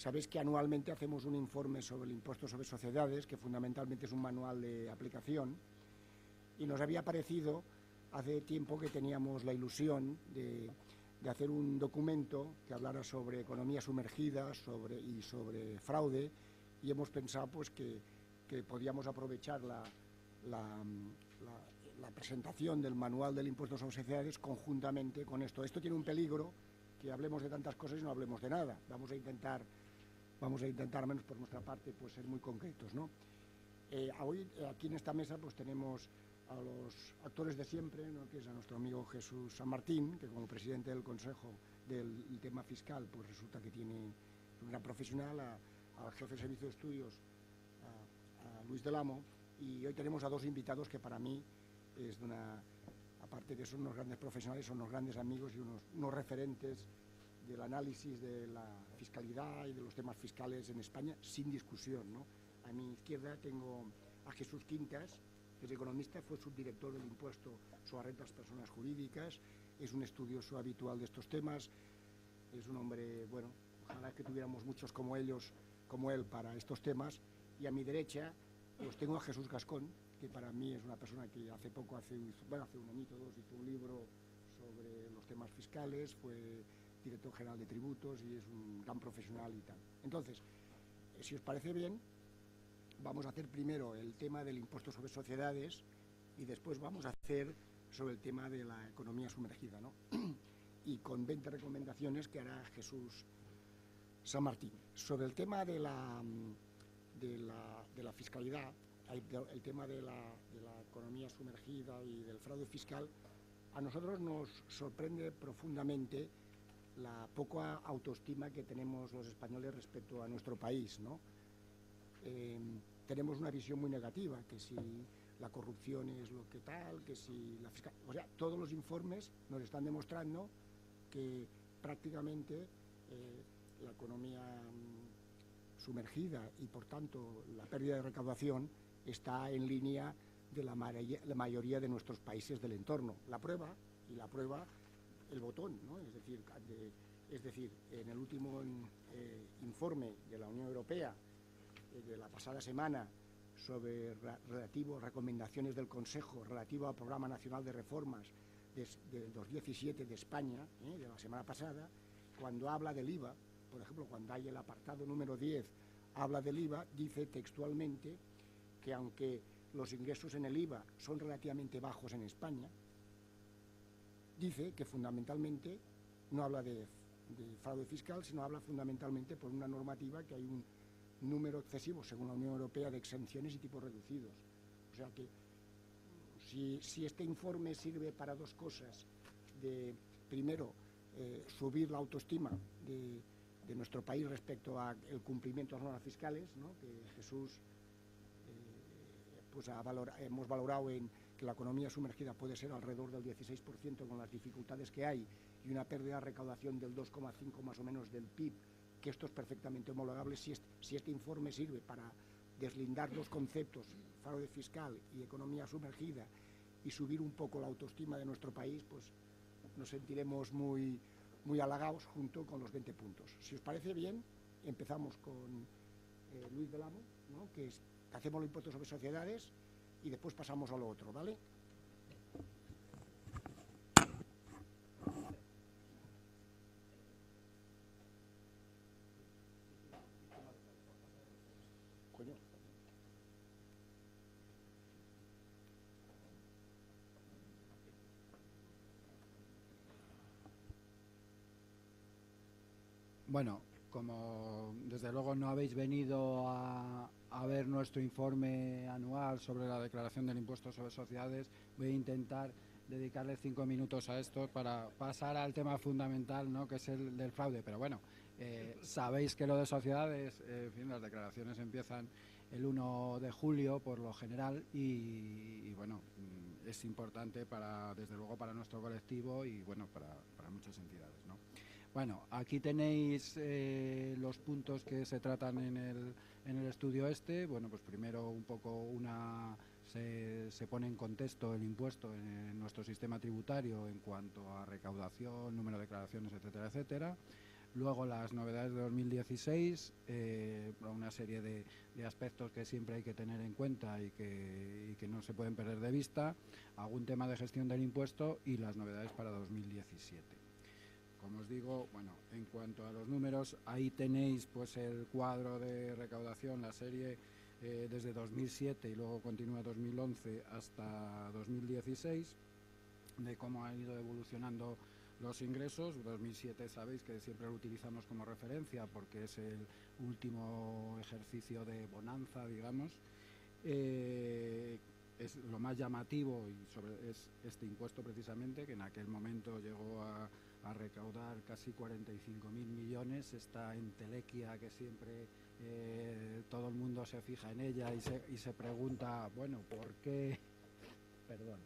Sabéis que anualmente hacemos un informe sobre el impuesto sobre sociedades, que fundamentalmente es un manual de aplicación, y nos había parecido hace tiempo que teníamos la ilusión de hacer un documento que hablara sobre economía sumergida y sobre fraude, y hemos pensado pues, que podíamos aprovechar la presentación del manual del impuesto sobre sociedades conjuntamente con esto. Esto tiene un peligro, que hablemos de tantas cosas y no hablemos de nada. Vamos a intentar, al menos por nuestra parte, pues ser muy concretos, ¿no? Hoy aquí en esta mesa pues tenemos a los actores de siempre, ¿no? Que es a nuestro amigo Jesús San Martín, que como presidente del Consejo del tema fiscal pues resulta que tiene un gran profesional, al jefe de servicio de estudios, a Luis del Amo, y hoy tenemos a dos invitados que para mí es aparte de son unos grandes profesionales, son unos grandes amigos y unos referentes del análisis de la fiscalidad y de los temas fiscales en España, sin discusión, ¿no? A mi izquierda tengo a Jesús Quintas, que es economista, fue subdirector del impuesto sobre rentas personas jurídicas, es un estudioso habitual de estos temas, es un hombre, bueno, ojalá que tuviéramos muchos como él para estos temas. Y a mi derecha pues tengo a Jesús Gascón, que para mí es una persona que hace un añito o dos, hizo un libro sobre los temas fiscales, fue director general de tributos y es un gran profesional y tal. Entonces, si os parece bien, vamos a hacer primero el tema del impuesto sobre sociedades y después vamos a hacer sobre el tema de la economía sumergida, ¿no? Y con 20 recomendaciones que hará Jesús San Martín. Sobre el tema de la fiscalidad, el tema de la economía sumergida y del fraude fiscal, a nosotros nos sorprende profundamente la poca autoestima que tenemos los españoles respecto a nuestro país, ¿no? Tenemos una visión muy negativa, que si la corrupción es lo que tal, que si la fiscalidad... O sea, todos los informes nos están demostrando que prácticamente la economía sumergida y, por tanto, la pérdida de recaudación está en línea de la mayoría de nuestros países del entorno. La prueba, el botón, ¿no? Es decir, en el último informe de la Unión Europea de la pasada semana sobre recomendaciones del Consejo relativo al Programa Nacional de Reformas del 2017 de España, de la semana pasada, cuando habla del IVA, por ejemplo, cuando hay el apartado número 10, habla del IVA, dice textualmente que aunque los ingresos en el IVA son relativamente bajos en España, dice que fundamentalmente no habla de fraude fiscal, sino habla fundamentalmente por una normativa que hay un número excesivo, según la Unión Europea, de exenciones y tipos reducidos. O sea que si este informe sirve para dos cosas, primero, subir la autoestima de nuestro país respecto al cumplimiento de las normas fiscales, ¿no? Que Jesús pues hemos valorado en que la economía sumergida puede ser alrededor del 16% con las dificultades que hay y una pérdida de recaudación del 2,5 más o menos del PIB, que esto es perfectamente homologable. Si este informe sirve para deslindar los conceptos, fraude fiscal y economía sumergida, y subir un poco la autoestima de nuestro país, pues nos sentiremos muy halagados junto con los 20 puntos. Si os parece bien, empezamos con Luis del Amo, ¿no? Que hacemos los impuestos sobre sociedades y después pasamos a lo otro, ¿vale? Coño. Bueno, como desde luego no habéis venido a ver nuestro informe anual sobre la declaración del impuesto sobre sociedades, voy a intentar dedicarle 5 minutos a esto para pasar al tema fundamental, ¿no? Que es el del fraude. Pero bueno, sabéis que lo de sociedades, en fin, las declaraciones empiezan el 1 de julio por lo general y bueno, es importante desde luego para nuestro colectivo y bueno, para muchas entidades, ¿no? Bueno, aquí tenéis los puntos que se tratan en el estudio este. Bueno, pues primero un poco se pone en contexto el impuesto en nuestro sistema tributario en cuanto a recaudación, número de declaraciones, etcétera, etcétera. Luego las novedades de 2016, una serie de aspectos que siempre hay que tener en cuenta y que no se pueden perder de vista, algún tema de gestión del impuesto y las novedades para 2017. Como os digo, bueno, en cuanto a los números, ahí tenéis pues el cuadro de recaudación, la serie desde 2007 y luego continúa 2011 hasta 2016, de cómo han ido evolucionando los ingresos. 2007 sabéis que siempre lo utilizamos como referencia porque es el último ejercicio de bonanza, digamos. Es lo más llamativo es este impuesto precisamente, que en aquel momento llegó a recaudar casi 45.000 millones. Esta entelequia que siempre todo el mundo se fija en ella y se pregunta, bueno, ¿por qué? Perdón.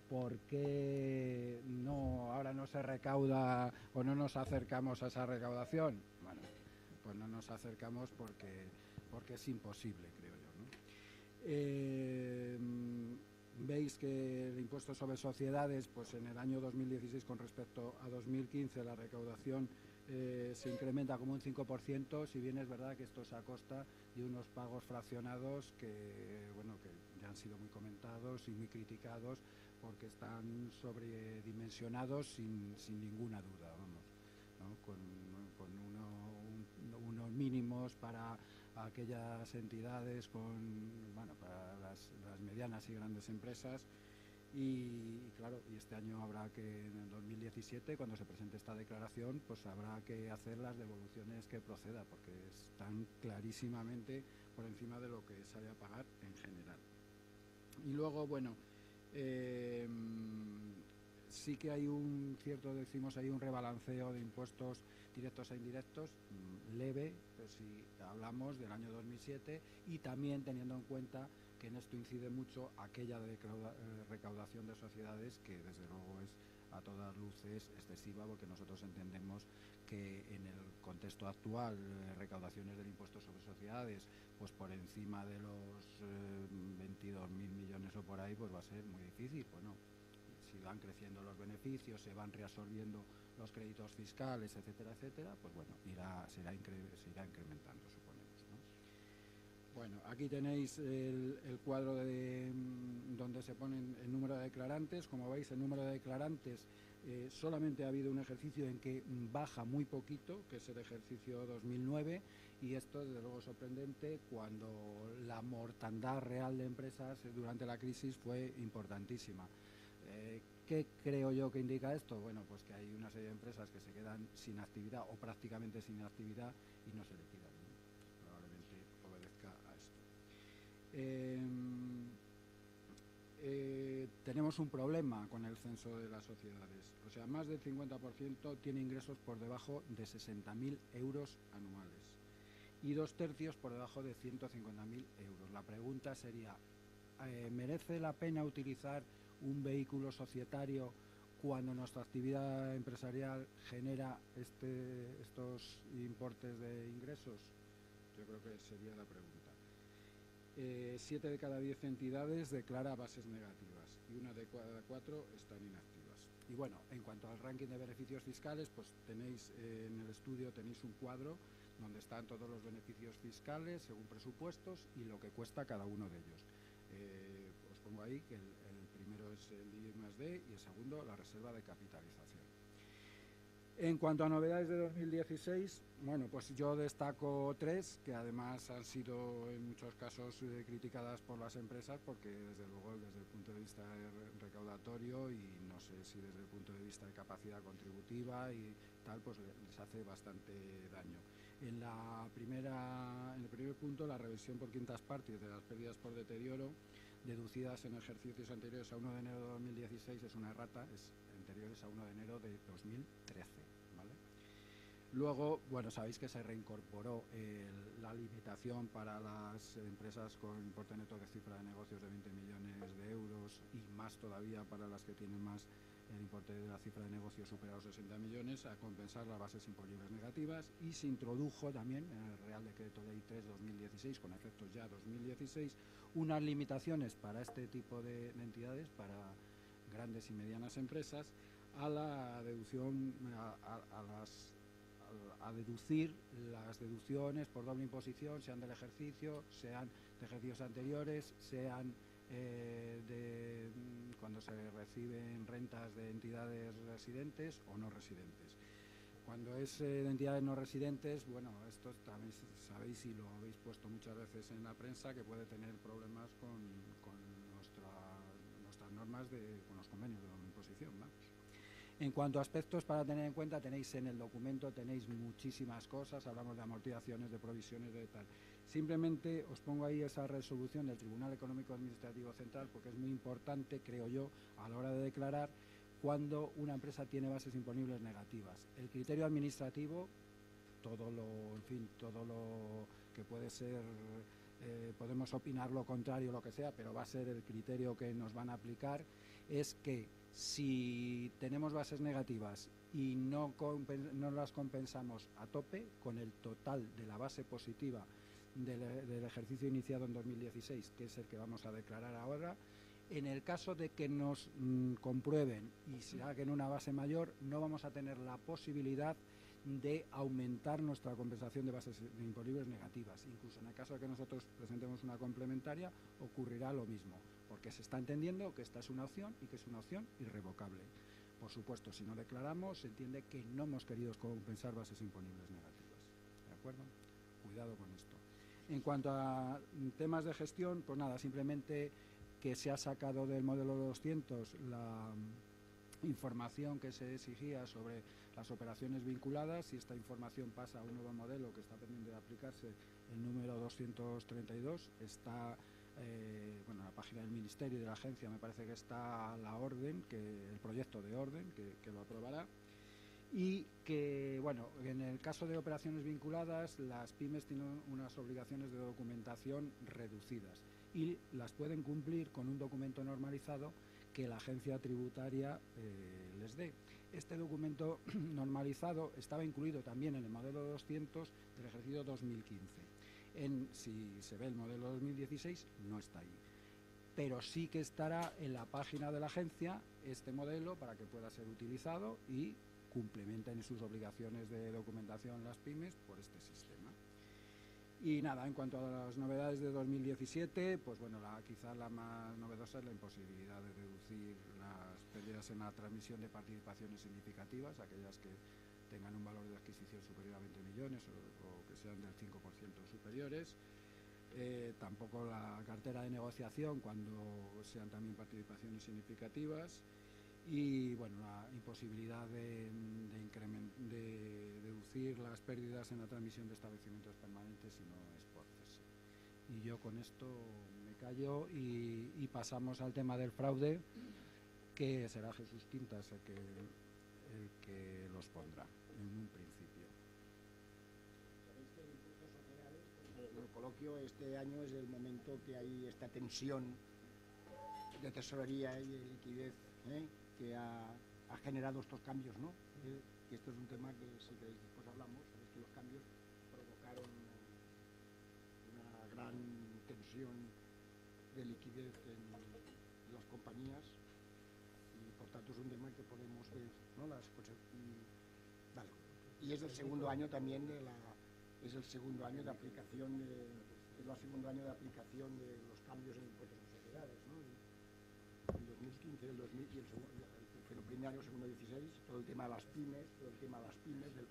¿Por qué ahora no se recauda o no nos acercamos a esa recaudación? Bueno, pues no nos acercamos porque es imposible, creo yo, ¿no? Veis que el impuesto sobre sociedades, pues en el año 2016 con respecto a 2015 la recaudación se incrementa como un 5%, si bien es verdad que esto es a costa de unos pagos fraccionados que ya han sido muy comentados y muy criticados, porque están sobredimensionados sin ninguna duda, vamos, ¿no? Con unos mínimos para aquellas entidades, para las medianas y grandes empresas. Y claro, y este año habrá que, en el 2017, cuando se presente esta declaración, pues habrá que hacer las devoluciones que proceda, porque están clarísimamente por encima de lo que se haya a pagar en general. Y luego, bueno, sí que hay un rebalanceo de impuestos directos e indirectos, leve, pues si hablamos del año 2007, y también teniendo en cuenta que en esto incide mucho aquella de recaudación de sociedades, que desde luego es a todas luces excesiva, porque nosotros entendemos que en el contexto actual, recaudaciones del impuesto sobre sociedades, pues por encima de los 22.000 millones o por ahí, pues va a ser muy difícil. Bueno, si van creciendo los beneficios, se van reabsorbiendo los créditos fiscales, etcétera, etcétera, pues bueno, se irá incrementando, suponemos, ¿no? Bueno, aquí tenéis el cuadro donde se ponen el número de declarantes. Como veis, el número de declarantes solamente ha habido un ejercicio en que baja muy poquito, que es el ejercicio 2009, y esto desde luego es sorprendente cuando la mortandad real de empresas durante la crisis fue importantísima. ¿Qué creo yo que indica esto? Bueno, pues que hay una serie de empresas que se quedan sin actividad o prácticamente sin actividad y no se liquidan, ¿no? Probablemente obedezca a esto. Tenemos un problema con el censo de las sociedades. O sea, más del 50% tiene ingresos por debajo de 60.000 euros anuales y 2/3 por debajo de 150.000 euros. La pregunta sería, ¿merece la pena utilizar un vehículo societario cuando nuestra actividad empresarial genera estos importes de ingresos? Yo creo que sería la pregunta. 7 de cada 10 entidades declara bases negativas y 1 de cada 4 están inactivas. Y bueno, en cuanto al ranking de beneficios fiscales, pues tenéis en el estudio un cuadro donde están todos los beneficios fiscales según presupuestos y lo que cuesta cada uno de ellos. Os pongo ahí que el primero es el I+D y el segundo la reserva de capitalización. En cuanto a novedades de 2016, bueno, pues yo destaco 3 que además han sido en muchos casos criticadas por las empresas, porque desde luego desde el punto de vista recaudatorio y no sé si desde el punto de vista de capacidad contributiva y tal, pues les hace bastante daño. En el primer punto, la revisión por quintas partes de las pérdidas por deterioro deducidas en ejercicios anteriores a 1 de enero de 2016 es una errata, es anteriores a 1 de enero de 2013. ¿Vale? Luego, bueno, sabéis que se reincorporó la limitación para las empresas con importe neto de cifra de negocios de 20 millones de euros y más todavía para las que tienen más el importe de la cifra de negocios supera los 60 millones a compensar las bases imponibles negativas, y se introdujo también en el Real Decreto Ley 3/2016, con efectos ya 2016, unas limitaciones para este tipo de entidades, para grandes y medianas empresas, a la deducción, a las a deducir las deducciones por doble imposición, sean del ejercicio, sean de ejercicios anteriores, sean cuando se reciben rentas de entidades residentes o no residentes. Cuando es de entidades no residentes, bueno, esto también sabéis y lo habéis puesto muchas veces en la prensa, que puede tener problemas con nuestras normas, con los convenios de doble imposición, ¿no? En cuanto a aspectos para tener en cuenta, tenéis en el documento, tenéis muchísimas cosas, hablamos de amortizaciones, de provisiones, de tal. Simplemente os pongo ahí esa resolución del Tribunal Económico Administrativo Central, porque es muy importante, creo yo, a la hora de declarar cuando una empresa tiene bases imponibles negativas. El criterio administrativo, todo lo que puede ser, podemos opinar lo contrario, lo que sea, pero va a ser el criterio que nos van a aplicar, es que si tenemos bases negativas y no las compensamos a tope con el total de la base positiva del ejercicio iniciado en 2016, que es el que vamos a declarar ahora, en el caso de que nos comprueben y se haga en una base mayor, no vamos a tener la posibilidad de aumentar nuestra compensación de bases imponibles negativas. Incluso en el caso de que nosotros presentemos una complementaria, ocurrirá lo mismo, porque se está entendiendo que esta es una opción y que es una opción irrevocable. Por supuesto, si no declaramos, se entiende que no hemos querido compensar bases imponibles negativas. ¿De acuerdo? Cuidado con esto. En cuanto a temas de gestión, pues nada, simplemente que se ha sacado del modelo 200 la información que se exigía sobre las operaciones vinculadas, y esta información pasa a un nuevo modelo que está pendiente de aplicarse, el número 232, está en la página del Ministerio y de la Agencia, me parece que está la orden, el proyecto de orden que lo aprobará, y que, bueno, en el caso de operaciones vinculadas, las pymes tienen unas obligaciones de documentación reducidas y las pueden cumplir con un documento normalizado que la agencia tributaria les dé. Este documento normalizado estaba incluido también en el modelo 200 del ejercicio 2015. Si se ve el modelo 2016, no está ahí. Pero sí que estará en la página de la agencia este modelo para que pueda ser utilizado y complementen sus obligaciones de documentación las pymes por este sistema. Y nada, en cuanto a las novedades de 2017, pues bueno, quizás la más novedosa es la imposibilidad de deducir las pérdidas en la transmisión de participaciones significativas, aquellas que tengan un valor de adquisición superior a 20 millones o que sean del 5% superiores. Tampoco la cartera de negociación cuando sean también participaciones significativas. Y bueno, la imposibilidad de deducir las pérdidas en la transmisión de establecimientos permanentes si no es por cese. Y yo con esto me callo y pasamos al tema del fraude, que será Jesús Quintas el que los pondrá en un principio. Sabéis que el impuesto social, en el coloquio este año es el momento que hay esta tensión de tesorería y de liquidez, que ha generado estos cambios, ¿no? Y esto es un tema que, si queréis, después hablamos. Sabéis que los cambios provocaron una gran tensión de liquidez en las compañías y, por tanto, es un tema que podemos ver, ¿no? Vale. Y es el segundo año también es el segundo año de aplicación de los cambios en impuestos a sociedades, ¿no? El 2015, el 2000 y el primer año, segundo 16, todo el tema de las pymes, del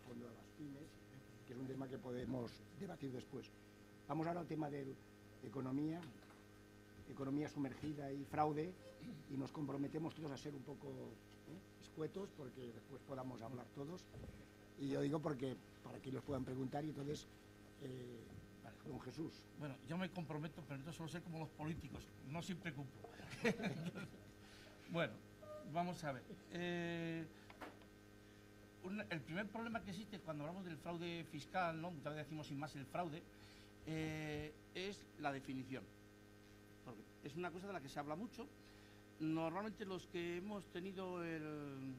fondo de las pymes, que es un tema que podemos debatir después. Vamos ahora al tema de economía sumergida y fraude, y nos comprometemos todos a ser un poco escuetos, porque después podamos hablar todos. Y yo digo porque para que ellos puedan preguntar, y entonces, don Jesús. Bueno, yo me comprometo, pero no solo ser como los políticos, no siempre cumplo. Bueno, vamos a ver. El primer problema que existe cuando hablamos del fraude fiscal, ¿no? Muchas veces decimos sin más el fraude, es la definición. Porque es una cosa de la que se habla mucho. Normalmente los que hemos tenido el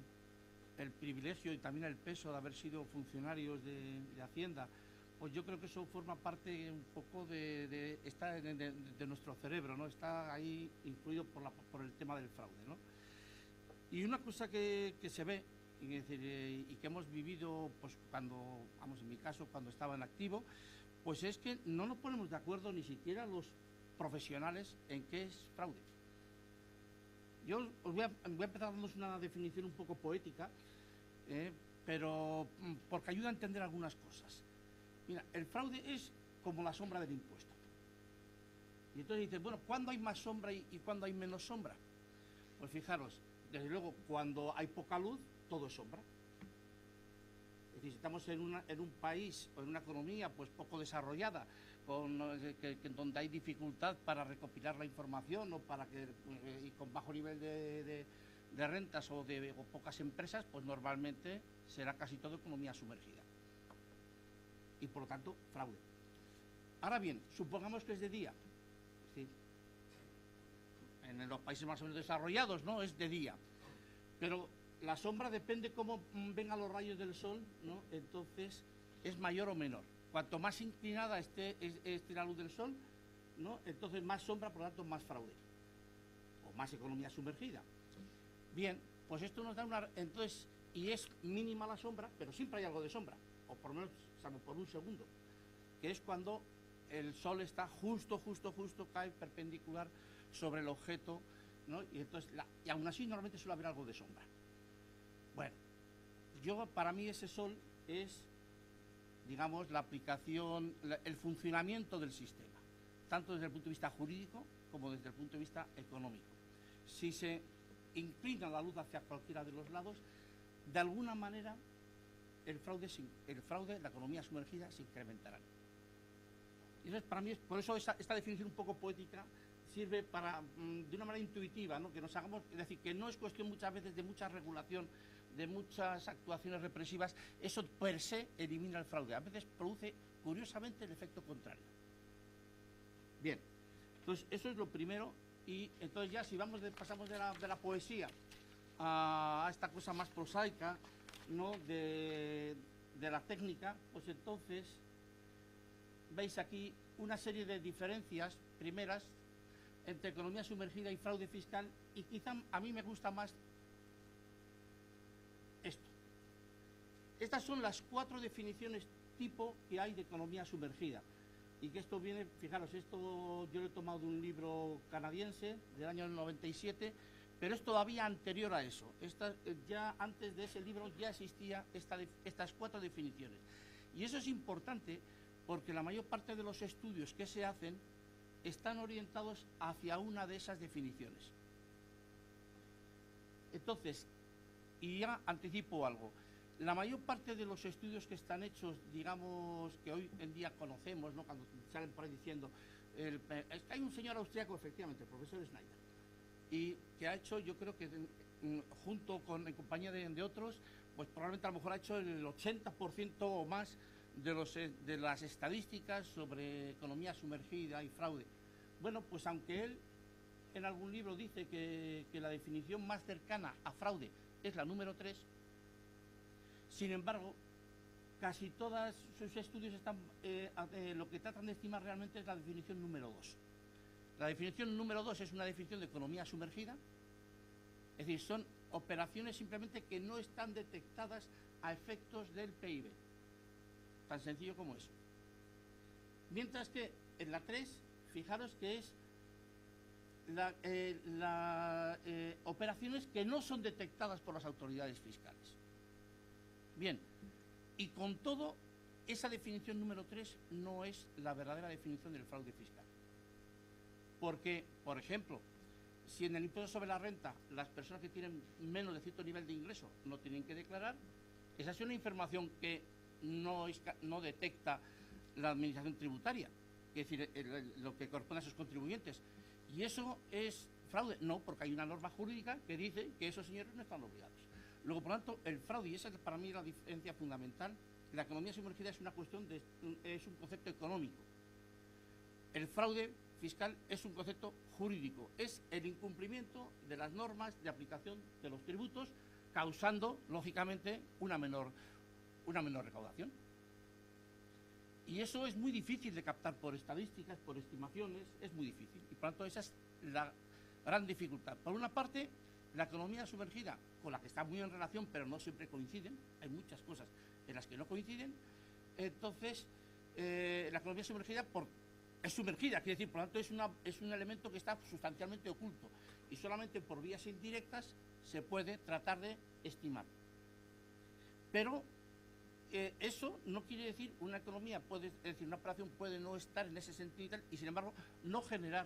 privilegio y también el peso de haber sido funcionarios de Hacienda, pues yo creo que eso forma parte un poco de nuestro cerebro, ¿no? Está ahí influido por el tema del fraude, ¿no? Y una cosa que se ve y, es decir, y que hemos vivido, pues cuando, vamos, en mi caso, cuando estaba en activo, pues es que no nos ponemos de acuerdo ni siquiera los profesionales en qué es fraude. Yo os voy a empezar dándoos una definición un poco poética, pero porque ayuda a entender algunas cosas. Mira, el fraude es como la sombra del impuesto. Y entonces dices, bueno, ¿cuándo hay más sombra y cuándo hay menos sombra? Pues fijaros, desde luego, cuando hay poca luz, todo es sombra. Es decir, si estamos en un país o en una economía pues poco desarrollada, donde hay dificultad para recopilar la información o y con bajo nivel de rentas o pocas empresas, pues normalmente será casi todo economía sumergida. Y por lo tanto, fraude. Ahora bien, supongamos que es de día. Es decir, en los países más o menos desarrollados, ¿no? Es de día. Pero la sombra depende cómo vengan los rayos del sol, ¿no? Entonces es mayor o menor. Cuanto más inclinada esté la luz del sol, ¿no? Entonces más sombra, por lo tanto más fraude. O más economía sumergida. Bien, pues esto nos da entonces, y es mínima la sombra, pero siempre hay algo de sombra, o por lo menos, salvo por un segundo, que es cuando el sol está justo, cae perpendicular sobre el objeto, ¿no? Y entonces, y aún así normalmente suele haber algo de sombra. Bueno, para mí ese sol es, digamos, la aplicación, el funcionamiento del sistema, tanto desde el punto de vista jurídico como desde el punto de vista económico. Si se inclina la luz hacia cualquiera de los lados, de alguna manera el fraude, la economía sumergida se incrementará. Y entonces, para mí, por eso esta definición un poco poética sirve para, de una manera intuitiva, ¿no? Que nos hagamos, es decir, que no es cuestión muchas veces de mucha regulación, de muchas actuaciones represivas. Eso per se elimina el fraude. A veces produce, curiosamente, el efecto contrario. Bien, entonces eso es lo primero. Y entonces ya si pasamos de la poesía a esta cosa más prosaica, ¿no? de la técnica, pues entonces veis aquí una serie de diferencias primeras entre economía sumergida y fraude fiscal, y quizá a mí me gusta más esto. Estas son las 4 definiciones tipo que hay de economía sumergida. Y que esto viene, fijaros, esto yo lo he tomado de un libro canadiense del año 97, pero es todavía anterior a eso. Ya antes de ese libro ya existían estas 4 definiciones. Y eso es importante porque la mayor parte de los estudios que se hacen están orientados hacia una de esas definiciones. Entonces, y ya anticipo algo, la mayor parte de los estudios que están hechos, digamos, que hoy en día conocemos, ¿no? Cuando salen por ahí diciendo, es que hay un señor austriaco, efectivamente, el profesor Schneider, y que ha hecho, yo creo que en compañía de otros, pues probablemente a lo mejor ha hecho el 80% o más de las estadísticas sobre economía sumergida y fraude. Bueno, pues aunque él en algún libro dice que la definición más cercana a fraude es la número 3, sin embargo, casi todos sus estudios lo que tratan de estimar realmente es la definición número 2. La definición número 2 es una definición de economía sumergida, es decir, son operaciones simplemente que no están detectadas a efectos del PIB. Tan sencillo como eso. Mientras que en la 3, fijaros que es operaciones que no son detectadas por las autoridades fiscales. Bien, y con todo, esa definición número 3 no es la verdadera definición del fraude fiscal. Porque, por ejemplo, si en el impuesto sobre la renta las personas que tienen menos de cierto nivel de ingreso no tienen que declarar, esa es una información que no detecta la administración tributaria, es decir, lo que corresponde a sus contribuyentes. ¿Y eso es fraude? No, porque hay una norma jurídica que dice que esos señores no están obligados. Luego, por lo tanto, el fraude, y esa es para mí la diferencia fundamental, la economía sumergida es una cuestión es un concepto económico. El fraude fiscal es un concepto jurídico, es el incumplimiento de las normas de aplicación de los tributos, causando, lógicamente, una menor recaudación. Y eso es muy difícil de captar por estadísticas, por estimaciones, es muy difícil. Y por lo tanto, esa es la gran dificultad. Por una parte, La economía sumergida, con la que está muy en relación, pero no siempre coinciden, hay muchas cosas en las que no coinciden, entonces la economía sumergida es sumergida, quiere decir, por lo tanto es un elemento que está sustancialmente oculto y solamente por vías indirectas se puede tratar de estimar. Pero eso no quiere decir una economía, es decir, una operación puede no estar en ese sentido y sin embargo no generar,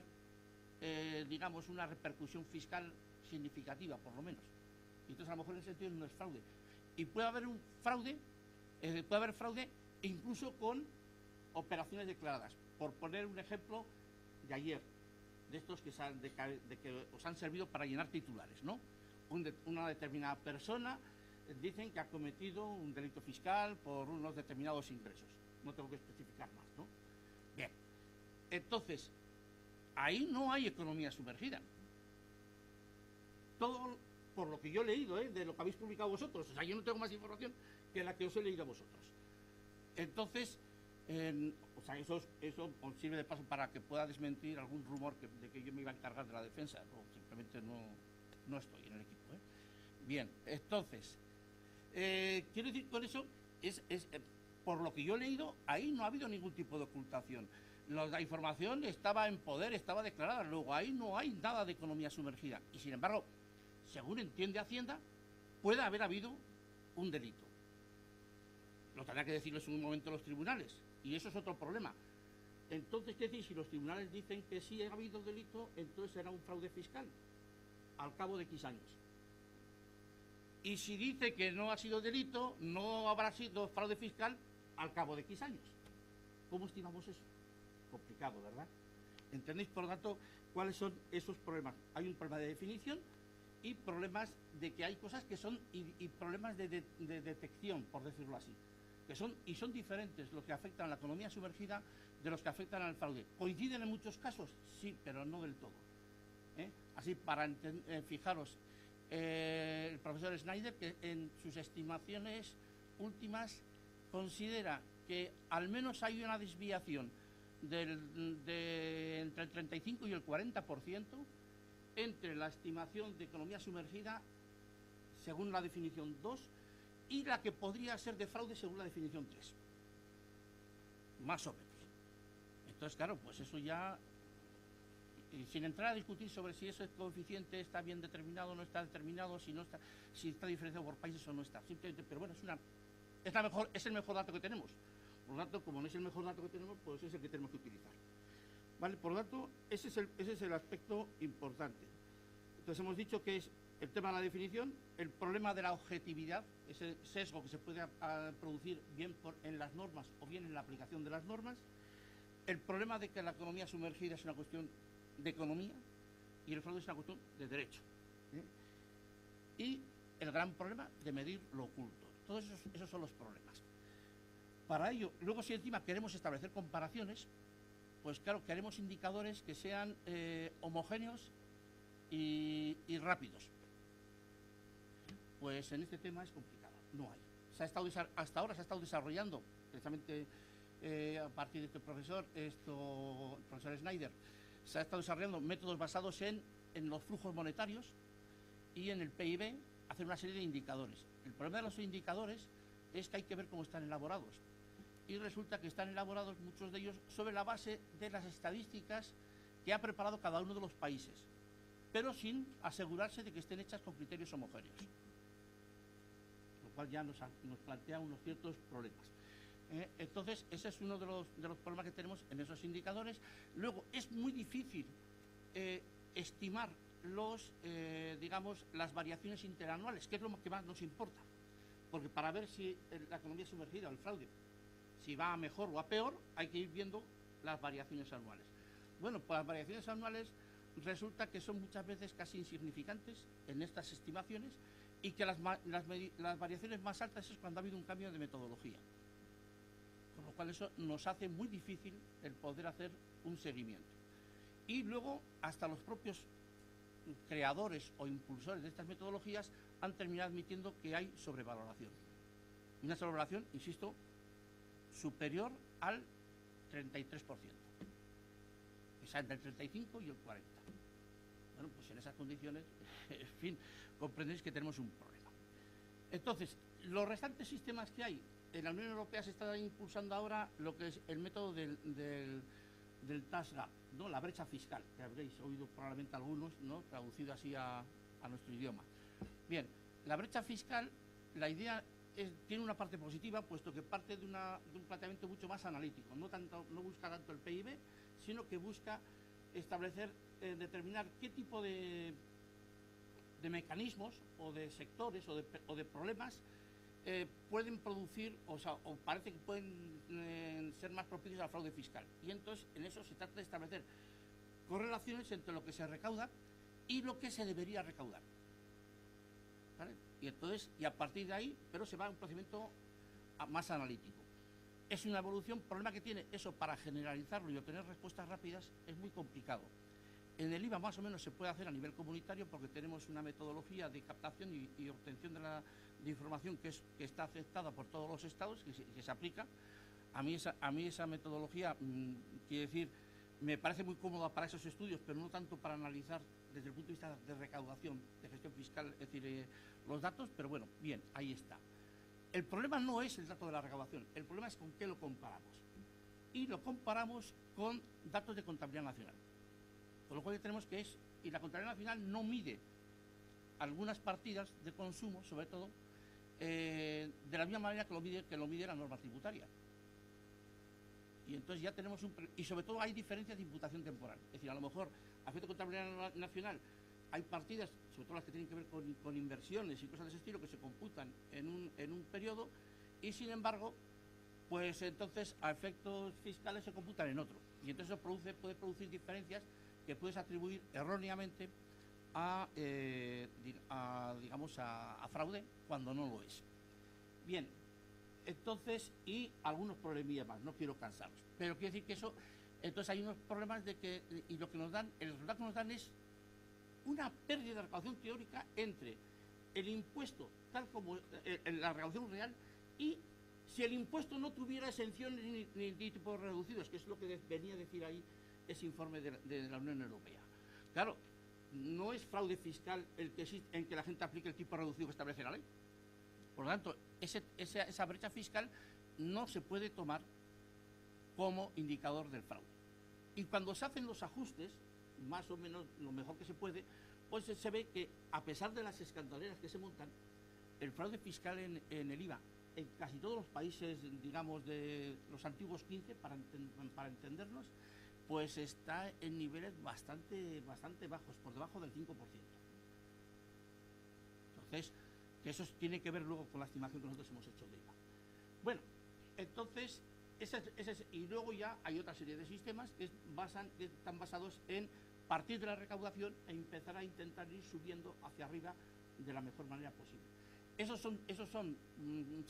digamos, una repercusión fiscal significativa, por lo menos. Y entonces a lo mejor en ese sentido no es fraude. Y puede haber un fraude, incluso con operaciones declaradas. Por poner un ejemplo de ayer, de estos que os han servido para llenar titulares, ¿no? Una determinada persona dicen que ha cometido un delito fiscal por unos determinados ingresos. No tengo que especificar más, ¿no? Bien. Entonces, ahí no hay economía sumergida. Todo por lo que yo he leído, de lo que habéis publicado vosotros. O sea, yo no tengo más información que la que os he leído a vosotros. Entonces, o sea, eso os sirve de paso para que pueda desmentir algún rumor de que yo me iba a encargar de la defensa. No, simplemente no estoy en el equipo. Bien, entonces, quiero decir con eso, por lo que yo he leído, ahí no ha habido ningún tipo de ocultación. La información estaba en poder, estaba declarada. Luego ahí no hay nada de economía sumergida. Y sin embargo, según entiende Hacienda, puede haber habido un delito. Lo tendrá que decirles en un momento los tribunales. Y eso es otro problema. Entonces, ¿qué decir? Si los tribunales dicen que sí ha habido delito, entonces será un fraude fiscal al cabo de X años. Y si dice que no ha sido delito, no habrá sido fraude fiscal al cabo de X años. ¿Cómo estimamos eso? Complicado, ¿verdad? ¿Entendéis, por lo tanto, cuáles son esos problemas? Hay un problema de definición y problemas de que hay cosas que son, y problemas de detección, por decirlo así, que son diferentes los que afectan a la economía sumergida de los que afectan al fraude. ¿Coinciden en muchos casos? Sí, pero no del todo. Así, para fijaros, el profesor Schneider, que en sus estimaciones últimas considera que al menos hay una desviación entre el 35 y el 40% entre la estimación de economía sumergida según la definición 2 y la que podría ser de fraude según la definición 3. Más o menos. Entonces, claro, pues eso ya, sin entrar a discutir sobre si ese coeficiente está bien determinado o no está determinado, si está diferenciado por países o no está. Simplemente, pero bueno, es el mejor dato que tenemos. Por lo tanto, como no es el mejor dato que tenemos, pues es el que tenemos que utilizar. ¿Vale? Por lo tanto, ese es el aspecto importante. Entonces hemos dicho que es el tema de la definición, el problema de la objetividad, ese sesgo que se puede producir bien en las normas o bien en la aplicación de las normas, el problema de que la economía sumergida es una cuestión de economía y el fraude es una cuestión de derecho. Y el gran problema de medir lo oculto. Todos esos son los problemas. Para ello, luego si encima queremos establecer comparaciones, pues claro, queremos indicadores que sean homogéneos y rápidos. Pues en este tema es complicado, no hay. Hasta ahora se ha estado desarrollando, precisamente a partir de este profesor, el profesor Schneider, se ha estado desarrollando métodos basados en los flujos monetarios y en el PIB, hacer una serie de indicadores. El problema de los indicadores es que hay que ver cómo están elaborados. Y resulta que están elaborados muchos de ellos sobre la base de las estadísticas que ha preparado cada uno de los países, pero sin asegurarse de que estén hechas con criterios homogéneos, lo cual ya nos plantea unos ciertos problemas. Entonces, ese es uno de los problemas que tenemos en esos indicadores. Luego, es muy difícil estimar digamos, las variaciones interanuales, que es lo que más nos importa, porque para ver si la economía sumergida o el fraude, si va a mejor o a peor, hay que ir viendo las variaciones anuales. Bueno, pues las variaciones anuales resulta que son muchas veces casi insignificantes en estas estimaciones y que las variaciones más altas es cuando ha habido un cambio de metodología. Con lo cual eso nos hace muy difícil el poder hacer un seguimiento. Y luego hasta los propios creadores o impulsores de estas metodologías han terminado admitiendo que hay sobrevaloración. Una sobrevaloración, insisto, superior al 33%. O sea, entre el 35 y el 40%. Bueno, pues en esas condiciones, en fin, comprendéis que tenemos un problema. Entonces, los restantes sistemas que hay, en la Unión Europea se está impulsando ahora lo que es el método del tax gap, ¿no? La brecha fiscal, que habréis oído probablemente algunos, ¿no? Traducido así a nuestro idioma. Bien, la brecha fiscal, la idea tiene una parte positiva, puesto que parte de un planteamiento mucho más analítico, no busca tanto el PIB, sino que busca establecer, determinar qué tipo de mecanismos o de sectores o de problemas pueden producir, o parece que pueden ser más propicios al fraude fiscal. Y entonces en eso se trata de establecer correlaciones entre lo que se recauda y lo que se debería recaudar, ¿vale? Y a partir de ahí, pero se va a un procedimiento más analítico. Es una evolución, problema que tiene eso para generalizarlo y obtener respuestas rápidas es muy complicado. En el IVA más o menos se puede hacer a nivel comunitario porque tenemos una metodología de captación y obtención de información que está aceptada por todos los estados, que se aplica. A mí esa metodología, quiere decir, me parece muy cómoda para esos estudios, pero no tanto para analizar desde el punto de vista de recaudación, de gestión fiscal, es decir, los datos, pero bueno, bien, ahí está. El problema no es el dato de la recaudación, el problema es con qué lo comparamos. Y lo comparamos con datos de contabilidad nacional. Con lo cual tenemos y la contabilidad nacional no mide algunas partidas de consumo, sobre todo, de la misma manera que lo mide la norma tributaria. Y entonces ya tenemos y sobre todo hay diferencias de imputación temporal. Es decir, a lo mejor, a efecto de contabilidad nacional, hay partidas, sobre todo las que tienen que ver con inversiones y cosas de ese estilo, que se computan en un periodo, y sin embargo, pues entonces a efectos fiscales se computan en otro. Y entonces eso puede producir diferencias que puedes atribuir erróneamente a fraude cuando no lo es. Bien, entonces, y algunos problemillas más, no quiero cansaros, pero quiero decir que eso, entonces hay unos problemas de que, y lo que nos dan, el resultado que nos dan es una pérdida de recaudación teórica entre el impuesto, tal como la recaudación real, y si el impuesto no tuviera exenciones ni tipos reducidos, que es lo que venía a decir ahí ese informe de la Unión Europea. Claro, no es fraude fiscal el que existe en que la gente aplique el tipo reducido que establece la ley. Por lo tanto, esa brecha fiscal no se puede tomar como indicador del fraude. Y cuando se hacen los ajustes, más o menos lo mejor que se puede, pues se ve que, a pesar de las escandaleras que se montan, el fraude fiscal en el IVA, en casi todos los países, digamos, de los antiguos 15, para entendernos, pues está en niveles bastante bajos, por debajo del 5%. Entonces, que eso tiene que ver luego con la estimación que nosotros hemos hecho de IVA. Bueno, entonces, y luego ya hay otra serie de sistemas que están basados en partir de la recaudación e empezar a intentar ir subiendo hacia arriba de la mejor manera posible. Esos se han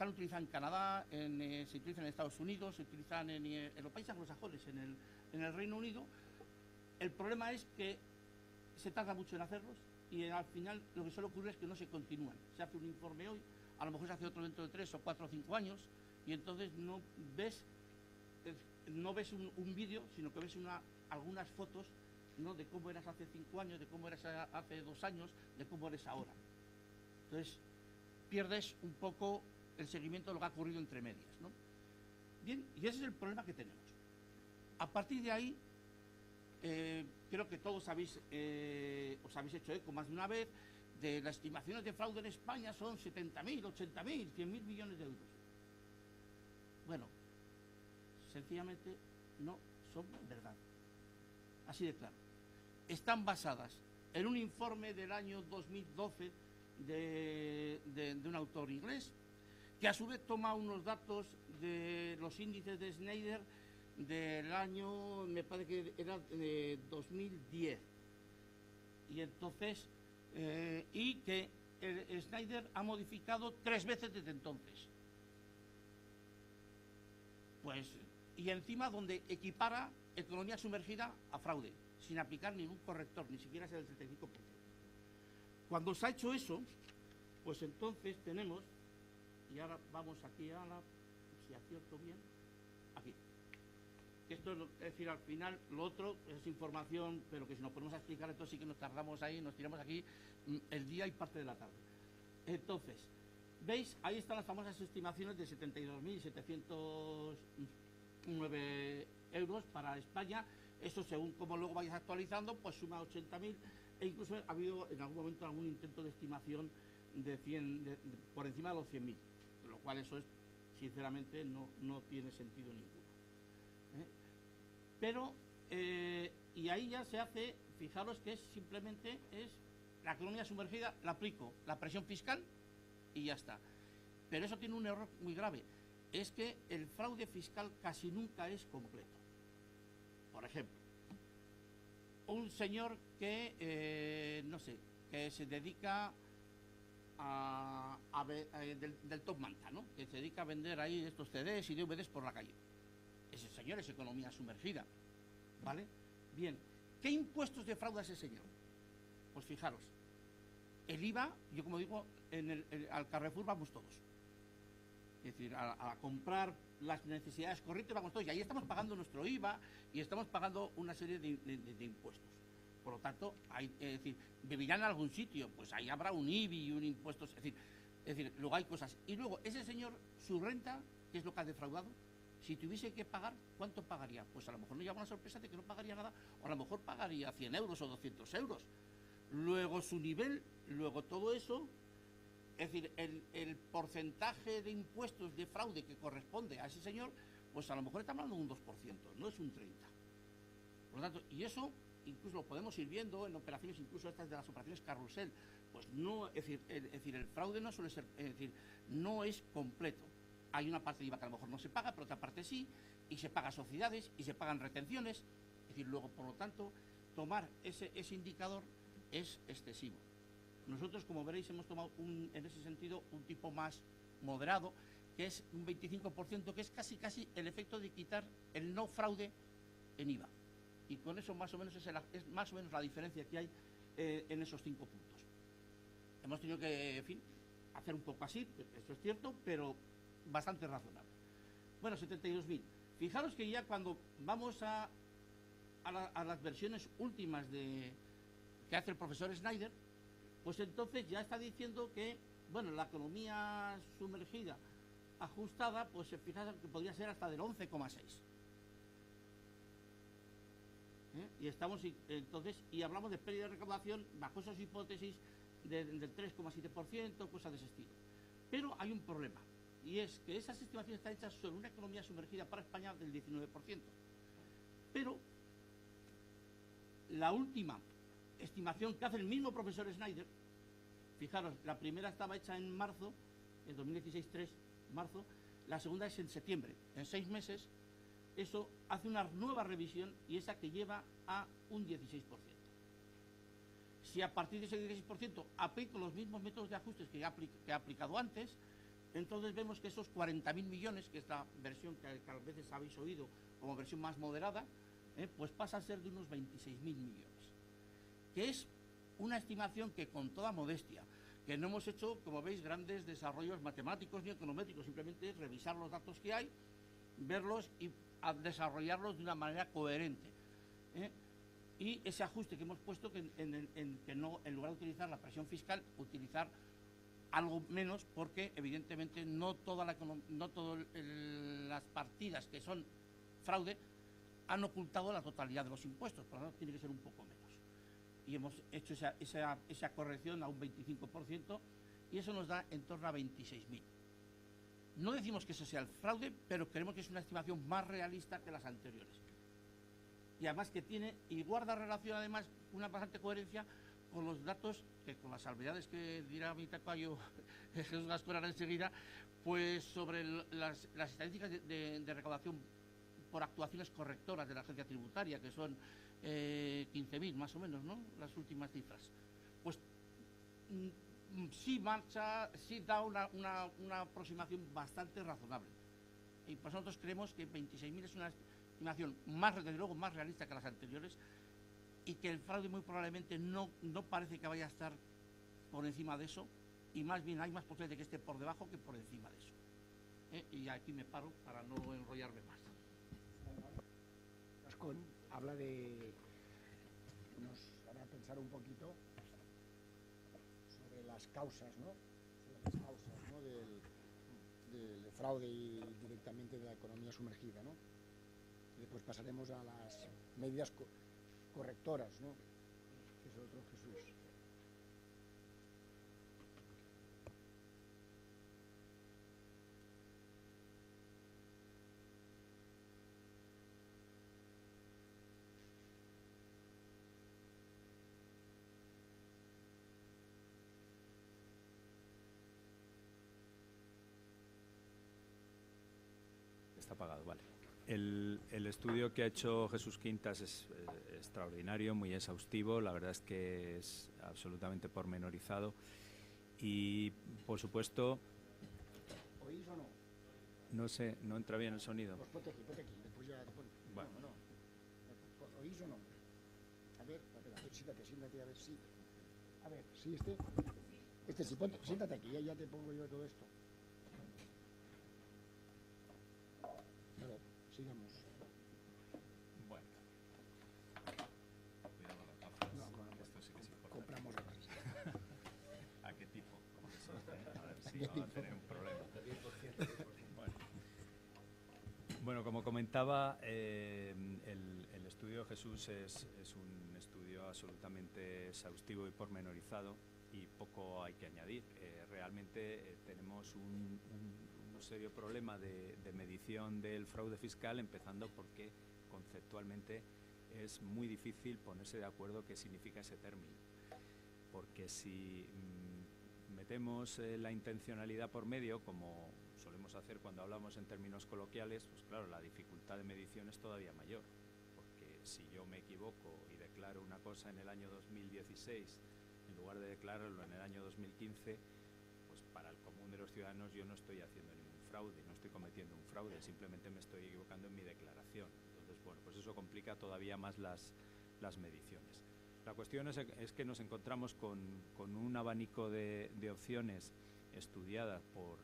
utilizado en Canadá, se utilizan en Estados Unidos, se utilizan en los países anglosajones, en el Reino Unido. El problema es que se tarda mucho en hacerlos y al final lo que suele ocurrir es que no se continúan. Se hace un informe hoy, a lo mejor se hace otro dentro de 3 o 4 o 5 años y entonces no ves un vídeo, sino que ves algunas fotos, ¿no?, de cómo eras hace 5 años, de cómo eras hace 2 años, de cómo eres ahora. Entonces pierdes un poco el seguimiento de lo que ha ocurrido entre medias, ¿no? Bien, y ese es el problema que tenemos. A partir de ahí, creo que todos os habéis hecho eco más de una vez de las estimaciones de fraude en España son 70.000, 80.000, 100.000 millones de euros. Bueno, sencillamente no son verdad. Así de claro. Están basadas en un informe del año 2012 de un autor inglés, que a su vez toma unos datos de los índices de Schneider del año, me parece que era de 2010. Y entonces, y que Schneider ha modificado 3 veces desde entonces. Pues, y encima donde equipara economía sumergida a fraude, sin aplicar ningún corrector, ni siquiera es el 35%. Cuando se ha hecho eso, pues entonces tenemos, y ahora vamos aquí a si acierto bien, aquí, que es esto es decir, al final, lo otro es información, pero que si nos ponemos a explicar esto sí que nos tardamos ahí, nos tiramos aquí el día y parte de la tarde. Entonces, ¿veis? Ahí están las famosas estimaciones de 72.709 euros para España. Eso, según como luego vayas actualizando, pues suma 80.000, e incluso ha habido en algún momento algún intento de estimación de 100, por encima de los 100.000, lo cual eso es, sinceramente, no tiene sentido ninguno. Pero, y ahí ya se hace, fijaros que simplemente es la economía sumergida, la aplico, la presión fiscal y ya está. Pero eso tiene un error muy grave, es que el fraude fiscal casi nunca es completo. Por ejemplo, un señor que, no sé, que se dedica del top manta, ¿no? Que se dedica a vender ahí estos CDs y DVDs por la calle. Ese señor es economía sumergida, ¿vale? Bien, ¿qué impuestos defrauda ese señor? Pues fijaros, el IVA, yo como digo, al Carrefour vamos todos. Es decir, a comprar las necesidades corrientes vamos todos, y ahí estamos pagando nuestro IVA y estamos pagando una serie de impuestos. Por lo tanto, es decir, vivirán en algún sitio, pues ahí habrá un IBI y un impuesto, es decir, luego hay cosas. Y luego, ese señor, su renta, ¿qué es lo que ha defraudado? Si tuviese que pagar, ¿cuánto pagaría? Pues a lo mejor nos lleva una sorpresa de que no pagaría nada, o a lo mejor pagaría 100 euros o 200 euros. Luego su nivel, luego todo eso, es decir, el porcentaje de impuestos de fraude que corresponde a ese señor, pues a lo mejor estamos hablando de un 2%, no es un 30%. Por lo tanto, y eso incluso lo podemos ir viendo en operaciones, incluso estas de las operaciones carrusel, pues no, es decir, el fraude no suele ser, es decir, no es completo. Hay una parte de IVA que a lo mejor no se paga, pero otra parte sí, y se paga sociedades, y se pagan retenciones. Es decir, luego, por lo tanto, tomar ese indicador es excesivo. Nosotros, como veréis, hemos tomado, en ese sentido, un tipo más moderado, que es un 25%, que es casi el efecto de quitar el no fraude en IVA. Y con eso, más o menos, es más o menos la diferencia que hay en esos 5 puntos. Hemos tenido que, en fin, hacer un poco así, eso es cierto, pero bastante razonable. Bueno, 72.000. Fijaros que ya cuando vamos a las versiones últimas que hace el profesor Snyder, pues entonces ya está diciendo que, bueno, la economía sumergida ajustada, pues se fija que podría ser hasta del 11,6. Y estamos entonces, y hablamos de pérdida de recaudación bajo esas hipótesis del 3,7%, cosas de ese estilo. Pero hay un problema, y es que esas estimaciones están hechas sobre una economía sumergida para España del 19%. Pero la última estimación que hace el mismo profesor Snyder, fijaros, la primera estaba hecha en marzo, en 2016, 3 marzo, la segunda es en septiembre, en 6 meses. Eso hace una nueva revisión y esa que lleva a un 16%. Si a partir de ese 16% aplico los mismos métodos de ajustes que he aplicado antes, entonces vemos que esos 40.000 millones, que esta versión que a veces habéis oído como versión más moderada, pues pasa a ser de unos 26.000 millones. Que es una estimación que, con toda modestia, que no hemos hecho, como veis, grandes desarrollos matemáticos ni econométricos, simplemente es revisar los datos que hay, verlos y a desarrollarlos de una manera coherente. Y ese ajuste que hemos puesto, que no, en lugar de utilizar la presión fiscal, utilizar algo menos, porque evidentemente no todas las partidas que son fraude han ocultado la totalidad de los impuestos, por lo tanto tiene que ser un poco menos. Y hemos hecho esa corrección a un 25%, y eso nos da en torno a 26.000. No decimos que eso sea el fraude, pero creemos que es una estimación más realista que las anteriores. Y además que tiene y guarda relación, además, una bastante coherencia con los datos, que con las salvedades que dirá mi tacayo Jesús Gascón enseguida, pues sobre las estadísticas de recaudación por actuaciones correctoras de la agencia tributaria, que son 15.000 más o menos, ¿no? Las últimas cifras. Pues sí da una aproximación bastante razonable. Y pues nosotros creemos que 26.000 es una estimación desde luego más realista que las anteriores, y que el fraude muy probablemente no parece que vaya a estar por encima de eso, y más bien hay más posibilidad de que esté por debajo que por encima de eso. Y aquí me paro para no enrollarme más. habla de... nos hará pensar un poquito sobre las causas, ¿no? Sobre las causas, ¿no? del fraude y directamente de la economía sumergida, ¿no? Y después pasaremos a las medidas correctoras, ¿no? Que es otro Jesús. Está apagado, vale. El estudio que ha hecho Jesús Quintas es extraordinario, muy exhaustivo, la verdad es que es absolutamente pormenorizado y, por supuesto... ¿Oís o no? No sé, no entra bien el sonido. Pues ponte aquí, después ya te pones. Bueno. No. ¿Oís o no? A ver, siéntate, a ver si... A ver, sí, este sí, siéntate aquí, ya te pongo yo todo esto. Claro, sigamos. Bueno. Cuidado con las gafas. No, bueno, esto sí que es importante. Compramos otras. ¿A qué tipo? A ver si vamos a tener un problema. Bueno, como comentaba, el estudio de Jesús es un estudio absolutamente exhaustivo y pormenorizado y poco hay que añadir. Realmente tenemos un serio problema de medición del fraude fiscal, empezando porque conceptualmente es muy difícil ponerse de acuerdo qué significa ese término. Porque si metemos la intencionalidad por medio, como solemos hacer cuando hablamos en términos coloquiales, pues claro, la dificultad de medición es todavía mayor. Porque si yo me equivoco y declaro una cosa en el año 2016, en lugar de declararlo en el año 2015, pues para el común de los ciudadanos yo no estoy haciendo ningún fraude, no estoy cometiendo un fraude, simplemente me estoy equivocando en mi declaración. Entonces, bueno, pues eso complica todavía más las mediciones. La cuestión es que nos encontramos con un abanico de opciones estudiadas por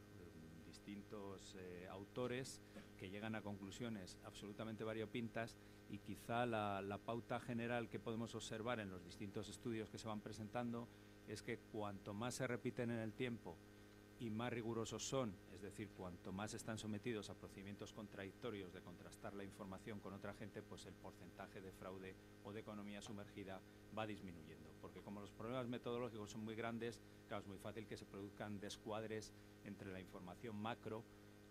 distintos autores que llegan a conclusiones absolutamente variopintas y quizá la pauta general que podemos observar en los distintos estudios que se van presentando es que cuanto más se repiten en el tiempo y más rigurosos son, es decir, cuanto más están sometidos a procedimientos contradictorios de contrastar la información con otra gente, pues el porcentaje de fraude o de economía sumergida va disminuyendo. Porque como los problemas metodológicos son muy grandes, claro, es muy fácil que se produzcan descuadres entre la información macro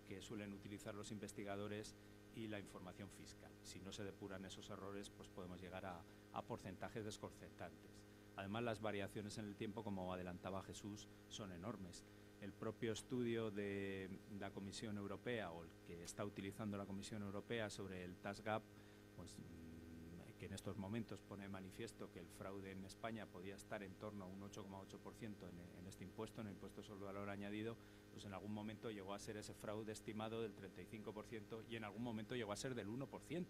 que suelen utilizar los investigadores y la información fiscal. Si no se depuran esos errores, pues podemos llegar a porcentajes desconcertantes. Además, las variaciones en el tiempo, como adelantaba Jesús, son enormes. El propio estudio de la Comisión Europea, o el que está utilizando la Comisión Europea sobre el tax gap, pues que en estos momentos pone de manifiesto que el fraude en España podía estar en torno a un 8,8% en este impuesto, en el impuesto sobre el valor añadido, pues en algún momento llegó a ser ese fraude estimado del 35% y en algún momento llegó a ser del 1%.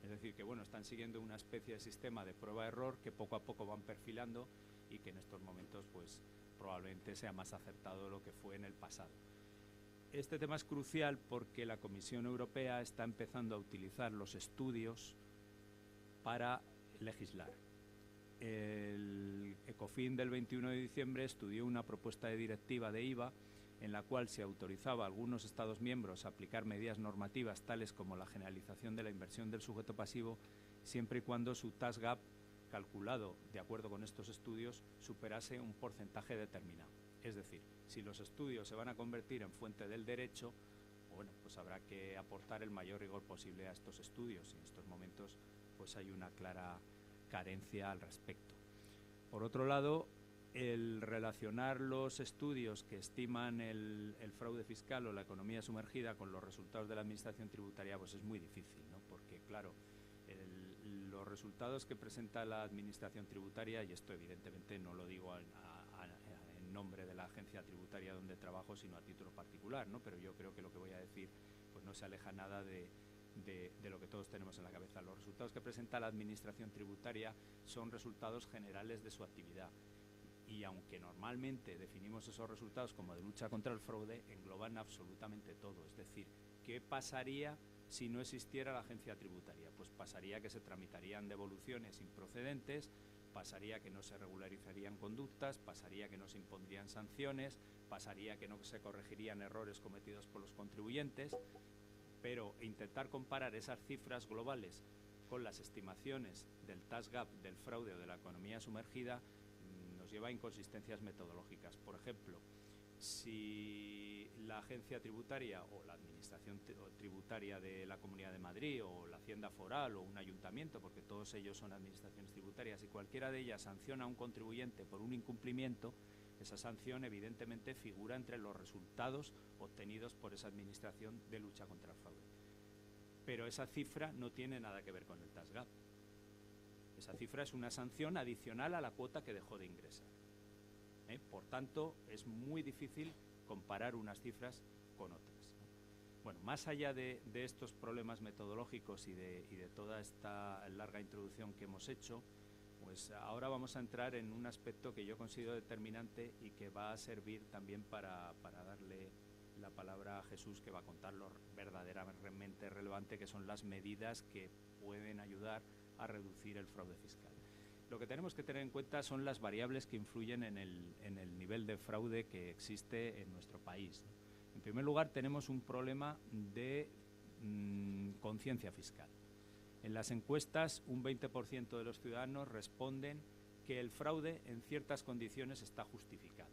Es decir, que bueno, están siguiendo una especie de sistema de prueba-error que poco a poco van perfilando y que en estos momentos pues probablemente sea más acertado de lo que fue en el pasado. Este tema es crucial porque la Comisión Europea está empezando a utilizar los estudios para legislar. El ECOFIN del 21 de diciembre estudió una propuesta de directiva de IVA en la cual se autorizaba a algunos Estados miembros a aplicar medidas normativas tales como la generalización de la inversión del sujeto pasivo, siempre y cuando su tax gap, calculado de acuerdo con estos estudios, superase un porcentaje determinado. Es decir, si los estudios se van a convertir en fuente del derecho, bueno, pues habrá que aportar el mayor rigor posible a estos estudios. Y en estos momentos pues hay una clara carencia al respecto. Por otro lado, el relacionar los estudios que estiman el fraude fiscal o la economía sumergida con los resultados de la administración tributaria pues es muy difícil, ¿no? Porque, claro, los resultados que presenta la administración tributaria, y esto evidentemente no lo digo en nombre de la agencia tributaria donde trabajo, sino a título particular, ¿no? Pero yo creo que lo que voy a decir pues no se aleja nada de lo que todos tenemos en la cabeza. Los resultados que presenta la administración tributaria son resultados generales de su actividad. Y aunque normalmente definimos esos resultados como de lucha contra el fraude, engloban absolutamente todo. Es decir, ¿qué pasaría si no existiera la agencia tributaria? Pues pasaría que se tramitarían devoluciones improcedentes, pasaría que no se regularizarían conductas, pasaría que no se impondrían sanciones, pasaría que no se corregirían errores cometidos por los contribuyentes, pero intentar comparar esas cifras globales con las estimaciones del tax gap, del fraude o de la economía sumergida nos lleva a inconsistencias metodológicas. Por ejemplo, si la agencia tributaria o la administración tributaria de la Comunidad de Madrid o la Hacienda Foral o un ayuntamiento, porque todos ellos son administraciones tributarias, y cualquiera de ellas sanciona a un contribuyente por un incumplimiento, esa sanción evidentemente figura entre los resultados obtenidos por esa administración de lucha contra el fraude. Pero esa cifra no tiene nada que ver con el tax gap. Esa cifra es una sanción adicional a la cuota que dejó de ingresar. Por tanto, es muy difícil comparar unas cifras con otras. Bueno, más allá de estos problemas metodológicos y de toda esta larga introducción que hemos hecho, pues ahora vamos a entrar en un aspecto que yo considero determinante y que va a servir también para darle la palabra a Jesús, que va a contar lo verdaderamente relevante, que son las medidas que pueden ayudar a reducir el fraude fiscal. Lo que tenemos que tener en cuenta son las variables que influyen en el nivel de fraude que existe en nuestro país. En primer lugar, tenemos un problema de conciencia fiscal. En las encuestas, un 20% de los ciudadanos responden que el fraude en ciertas condiciones está justificado.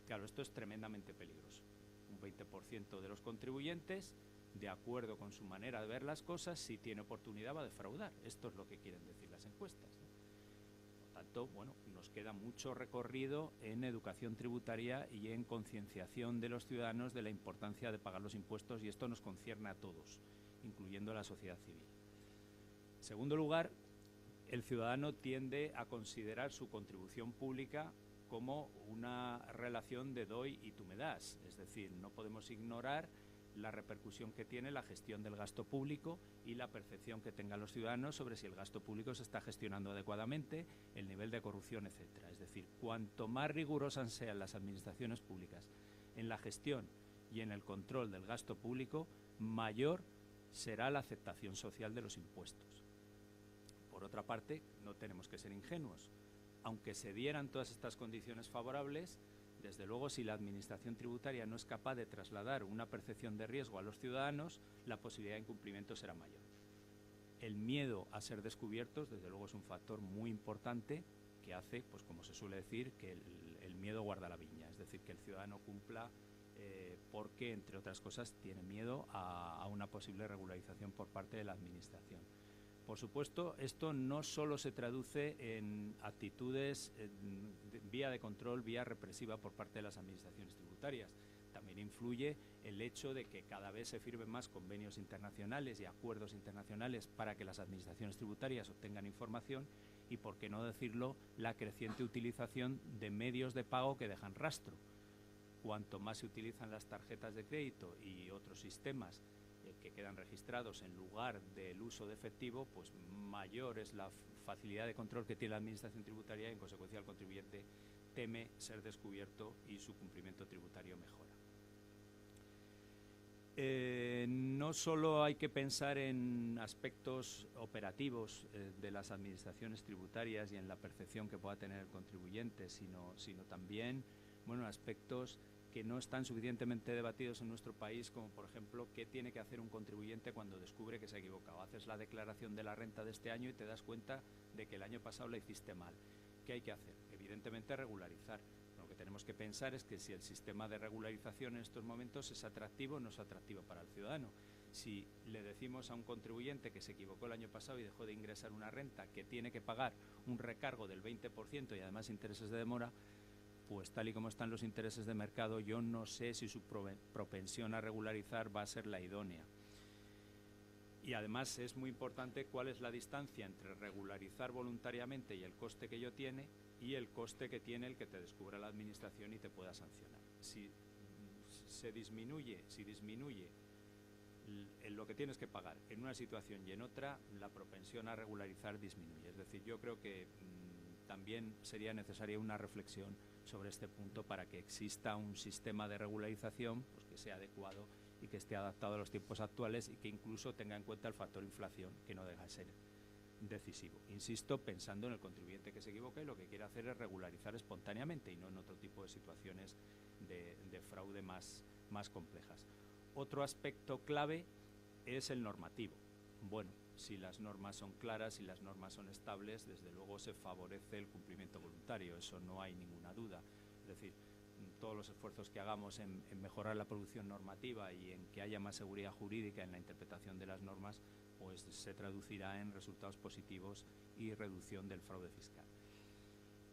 Claro, esto es tremendamente peligroso. Un 20% de los contribuyentes, de acuerdo con su manera de ver las cosas, si tiene oportunidad va a defraudar. Esto es lo que quieren decir las encuestas, ¿no? Por tanto, bueno, nos queda mucho recorrido en educación tributaria y en concienciación de los ciudadanos de la importancia de pagar los impuestos, y esto nos concierne a todos, incluyendo a la sociedad civil. En segundo lugar, el ciudadano tiende a considerar su contribución pública como una relación de doy y tú me das. Es decir, no podemos ignorar la repercusión que tiene la gestión del gasto público y la percepción que tengan los ciudadanos sobre si el gasto público se está gestionando adecuadamente, el nivel de corrupción, etcétera. Es decir, cuanto más rigurosas sean las administraciones públicas en la gestión y en el control del gasto público, mayor será la aceptación social de los impuestos. Por otra parte, no tenemos que ser ingenuos. Aunque se dieran todas estas condiciones favorables, desde luego, si la administración tributaria no es capaz de trasladar una percepción de riesgo a los ciudadanos, la posibilidad de incumplimiento será mayor. El miedo a ser descubiertos, desde luego, es un factor muy importante que hace, pues como se suele decir, que el miedo guarda la viña. Es decir, que el ciudadano cumpla porque, entre otras cosas, tiene miedo a una posible regularización por parte de la administración. Por supuesto, esto no solo se traduce en actitudes vía de control, vía represiva por parte de las administraciones tributarias. También influye el hecho de que cada vez se firmen más convenios internacionales y acuerdos internacionales para que las administraciones tributarias obtengan información y, por qué no decirlo, la creciente utilización de medios de pago que dejan rastro. Cuanto más se utilizan las tarjetas de crédito y otros sistemas que quedan registrados en lugar del uso de efectivo, pues mayor es la facilidad de control que tiene la administración tributaria y, en consecuencia, el contribuyente teme ser descubierto y su cumplimiento tributario mejora. No solo hay que pensar en aspectos operativos de las administraciones tributarias y en la percepción que pueda tener el contribuyente, sino también, bueno, aspectos que no están suficientemente debatidos en nuestro país, como por ejemplo, qué tiene que hacer un contribuyente cuando descubre que se ha equivocado. Haces la declaración de la renta de este año y te das cuenta de que el año pasado la hiciste mal. ¿Qué hay que hacer? Evidentemente, regularizar. Lo que tenemos que pensar es que si el sistema de regularización en estos momentos es atractivo o no es atractivo para el ciudadano. Si le decimos a un contribuyente que se equivocó el año pasado y dejó de ingresar una renta, que tiene que pagar un recargo del 20% y además intereses de demora, pues tal y como están los intereses de mercado, yo no sé si su propensión a regularizar va a ser la idónea. Y además es muy importante cuál es la distancia entre regularizar voluntariamente y el coste que ello tiene y el coste que tiene el que te descubra la administración y te pueda sancionar. Si disminuye lo que tienes que pagar en una situación y en otra, la propensión a regularizar disminuye. Es decir, yo creo que también sería necesaria una reflexión sobre este punto para que exista un sistema de regularización, pues, que sea adecuado y que esté adaptado a los tiempos actuales y que incluso tenga en cuenta el factor inflación, que no deja de ser decisivo. Insisto, pensando en el contribuyente que se equivoque, lo que quiere hacer es regularizar espontáneamente y no en otro tipo de situaciones de fraude más complejas. Otro aspecto clave es el normativo. Bueno, si las normas son claras, si las normas son estables, desde luego se favorece el cumplimiento voluntario, eso no hay ninguna duda. Es decir, todos los esfuerzos que hagamos en mejorar la producción normativa y en que haya más seguridad jurídica en la interpretación de las normas, pues se traducirá en resultados positivos y reducción del fraude fiscal.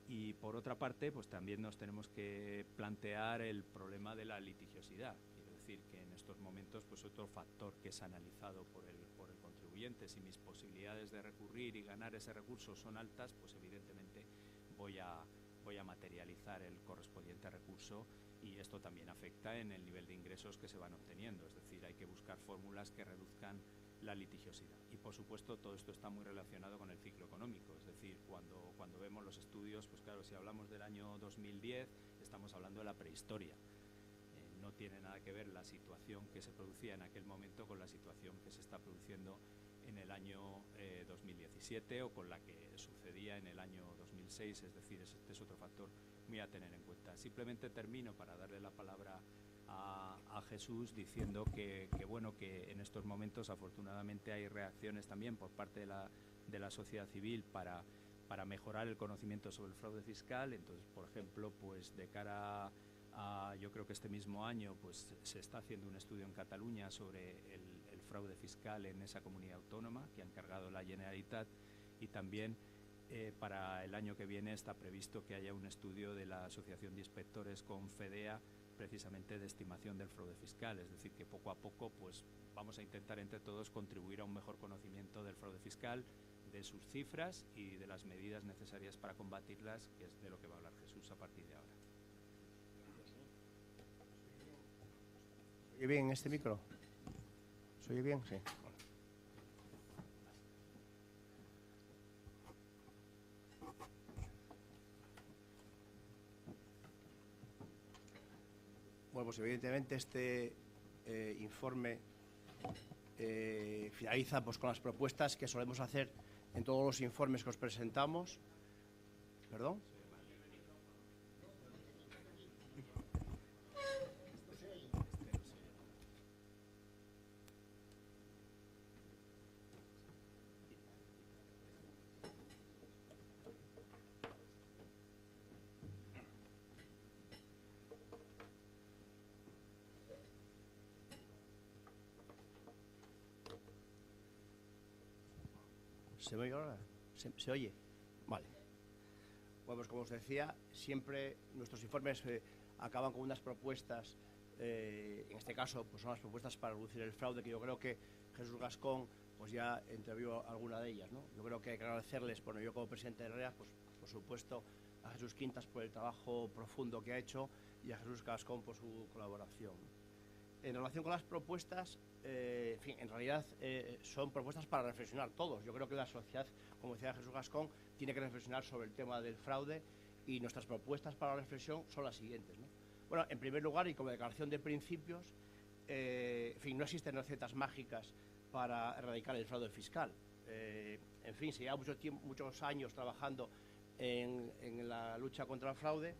Y por otra parte, pues también nos tenemos que plantear el problema de la litigiosidad. Quiero decir que en estos momentos, pues otro factor que es analizado por el contribuyente, si mis posibilidades de recurrir y ganar ese recurso son altas, pues evidentemente voy a materializar el correspondiente recurso, y esto también afecta en el nivel de ingresos que se van obteniendo. Es decir, hay que buscar fórmulas que reduzcan la litigiosidad. Y por supuesto todo esto está muy relacionado con el ciclo económico, es decir, cuando vemos los estudios, pues claro, si hablamos del año 2010 estamos hablando de la prehistoria. No tiene nada que ver la situación que se producía en aquel momento con la situación que se está produciendo en el año 2017 o con la que sucedía en el año 2006, es decir, este es otro factor muy a tener en cuenta. Simplemente termino para darle la palabra a Jesús diciendo que bueno, que en estos momentos afortunadamente hay reacciones también por parte de la sociedad civil para mejorar el conocimiento sobre el fraude fiscal. Entonces, por ejemplo, pues de cara a, yo creo que este mismo año pues se está haciendo un estudio en Cataluña sobre el fraude fiscal en esa comunidad autónoma que ha encargado la Generalitat, y también para el año que viene está previsto que haya un estudio de la Asociación de Inspectores con FEDEA, precisamente de estimación del fraude fiscal. Es decir, que poco a poco pues vamos a intentar entre todos contribuir a un mejor conocimiento del fraude fiscal, de sus cifras y de las medidas necesarias para combatirlas, que es de lo que va a hablar Jesús a partir de ahora. ¿Se oye bien este micro? ¿Se oye bien? Sí. Bueno, pues evidentemente este informe finaliza pues con las propuestas que solemos hacer en todos los informes que os presentamos. ¿Perdón? ¿Se me oye ahora? ¿Se oye? Vale. Bueno, pues como os decía, siempre nuestros informes acaban con unas propuestas, en este caso pues son las propuestas para reducir el fraude, que yo creo que Jesús Gascón pues ya entrevió alguna de ellas, ¿no? Yo creo que hay que agradecerles, bueno, yo como presidente de REA, pues por supuesto a Jesús Quintas por el trabajo profundo que ha hecho y a Jesús Gascón por su colaboración. En relación con las propuestas, en fin, en realidad son propuestas para reflexionar todos. Yo creo que la sociedad, como decía Jesús Gascón, tiene que reflexionar sobre el tema del fraude, y nuestras propuestas para la reflexión son las siguientes, ¿no? Bueno, en primer lugar, y como declaración de principios, en fin, no existen recetas mágicas para erradicar el fraude fiscal. En fin, se lleva muchos años trabajando en la lucha contra el fraude,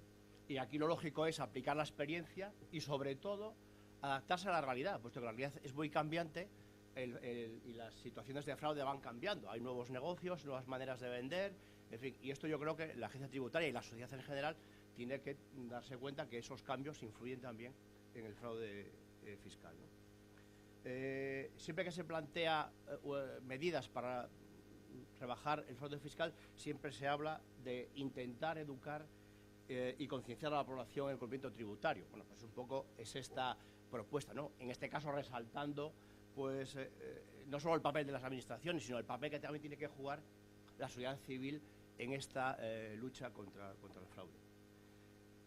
y aquí lo lógico es aplicar la experiencia y, sobre todo, adaptarse a la realidad, puesto que la realidad es muy cambiante y las situaciones de fraude van cambiando. Hay nuevos negocios, nuevas maneras de vender, en fin, y esto yo creo que la agencia tributaria y la sociedad en general tiene que darse cuenta que esos cambios influyen también en el fraude fiscal, ¿no? Siempre que se plantea medidas para rebajar el fraude fiscal, siempre se habla de intentar educar y concienciar a la población en el cumplimiento tributario. Bueno, pues un poco es esta propuesta, ¿no? En este caso resaltando pues no solo el papel de las administraciones, sino el papel que también tiene que jugar la sociedad civil en esta lucha contra el fraude.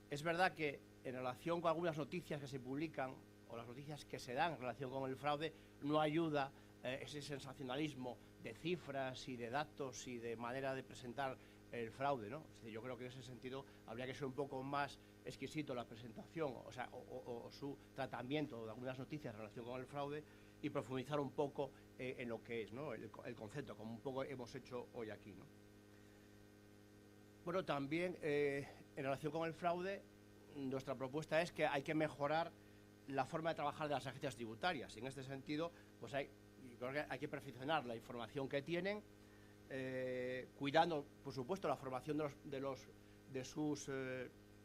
Es verdad que en relación con algunas noticias que se publican o las noticias que se dan en relación con el fraude, no ayuda ese sensacionalismo de cifras y de datos y de manera de presentar el fraude, ¿no? Es decir, yo creo que en ese sentido habría que ser un poco más exquisito la presentación, o sea, o su tratamiento de algunas noticias en relación con el fraude y profundizar un poco en lo que es, ¿no? el concepto, como un poco hemos hecho hoy aquí, ¿no? Bueno, también en relación con el fraude, nuestra propuesta es que hay que mejorar la forma de trabajar de las agencias tributarias. Y en este sentido, pues creo que hay que perfeccionar la información que tienen, cuidando, por supuesto, la formación de sus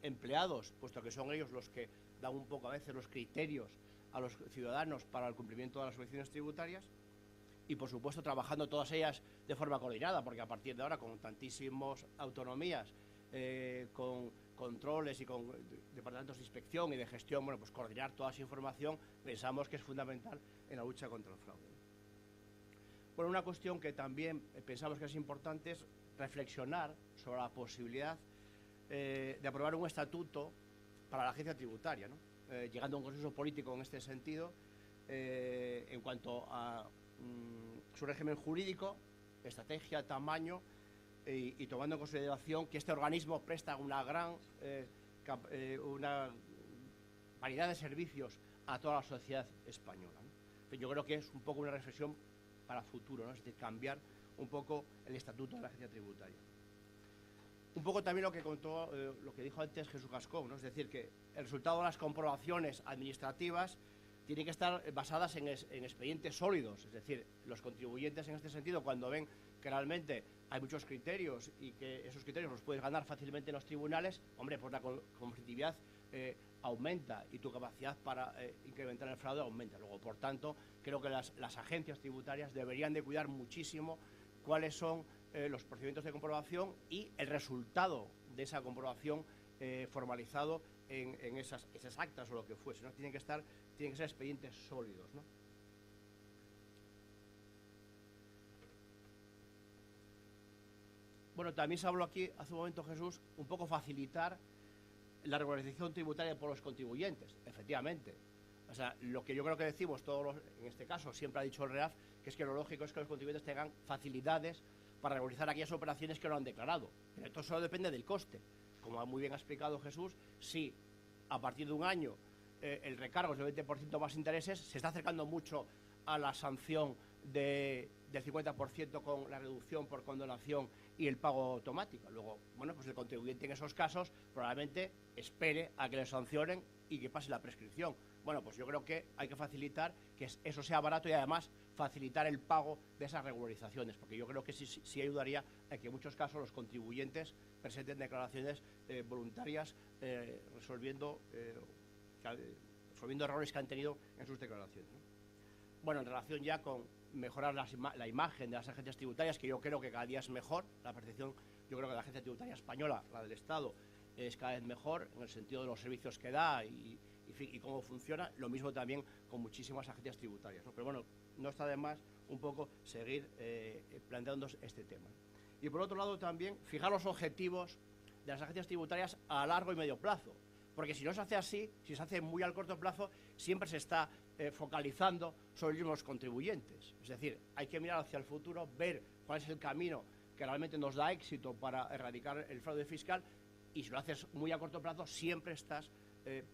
empleados, puesto que son ellos los que dan un poco a veces los criterios a los ciudadanos para el cumplimiento de las obligaciones tributarias, y por supuesto trabajando todas ellas de forma coordinada, porque a partir de ahora, con tantísimas autonomías, con controles y con departamentos de inspección y de gestión, bueno, pues coordinar toda esa información pensamos que es fundamental en la lucha contra el fraude. Bueno, una cuestión que también pensamos que es importante es reflexionar sobre la posibilidad de aprobar un estatuto para la agencia tributaria, ¿no? Llegando a un consenso político en este sentido, en cuanto a su régimen jurídico, estrategia, tamaño, y tomando en consideración que este organismo presta una gran una variedad de servicios a toda la sociedad española, ¿no? Yo creo que es un poco una reflexión para futuro, ¿no? Es decir, cambiar un poco el estatuto de la agencia tributaria. Un poco también lo que contó, lo que dijo antes Jesús Gascón, ¿no? Es decir, que el resultado de las comprobaciones administrativas tiene que estar basadas en expedientes sólidos. Es decir, los contribuyentes en este sentido, cuando ven que realmente hay muchos criterios y que esos criterios los puedes ganar fácilmente en los tribunales, hombre, pues la competitividad aumenta y tu capacidad para incrementar el fraude aumenta. Luego, por tanto, creo que las agencias tributarias deberían de cuidar muchísimo cuáles son los procedimientos de comprobación y el resultado de esa comprobación formalizado en esas actas o lo que fuese, ¿no? Tienen que ser expedientes sólidos, ¿no? Bueno, también se habló aquí hace un momento, Jesús, un poco facilitar la regularización tributaria por los contribuyentes. Efectivamente. O sea, lo que yo creo que decimos todos en este caso, siempre ha dicho el REAF, que es que lo lógico es que los contribuyentes tengan facilidades para regularizar aquellas operaciones que no han declarado. Pero esto solo depende del coste. Como muy bien ha explicado Jesús, si a partir de un año el recargo es del 20% más intereses, se está acercando mucho a la sanción del 50% con la reducción por condonación y el pago automático. Luego, bueno, pues el contribuyente en esos casos probablemente espere a que le sancionen y que pase la prescripción. Bueno, pues yo creo que hay que facilitar que eso sea barato y además facilitar el pago de esas regularizaciones, porque yo creo que sí ayudaría a que en muchos casos los contribuyentes presenten declaraciones voluntarias resolviendo errores que han tenido en sus declaraciones, ¿no? Bueno, en relación ya con mejorar la imagen de las agencias tributarias, que yo creo que cada día es mejor, la percepción, yo creo que la agencia tributaria española, la del Estado, es cada vez mejor en el sentido de los servicios que da y cómo funciona, lo mismo también con muchísimas agencias tributarias, ¿no? Pero bueno, no está de más un poco seguir planteando este tema. Y por otro lado también fijar los objetivos de las agencias tributarias a largo y medio plazo, porque si no se hace así, si se hace muy al corto plazo, siempre se está focalizando sobre los mismos contribuyentes. Es decir, hay que mirar hacia el futuro, ver cuál es el camino que realmente nos da éxito para erradicar el fraude fiscal, y si lo haces muy a corto plazo, siempre estás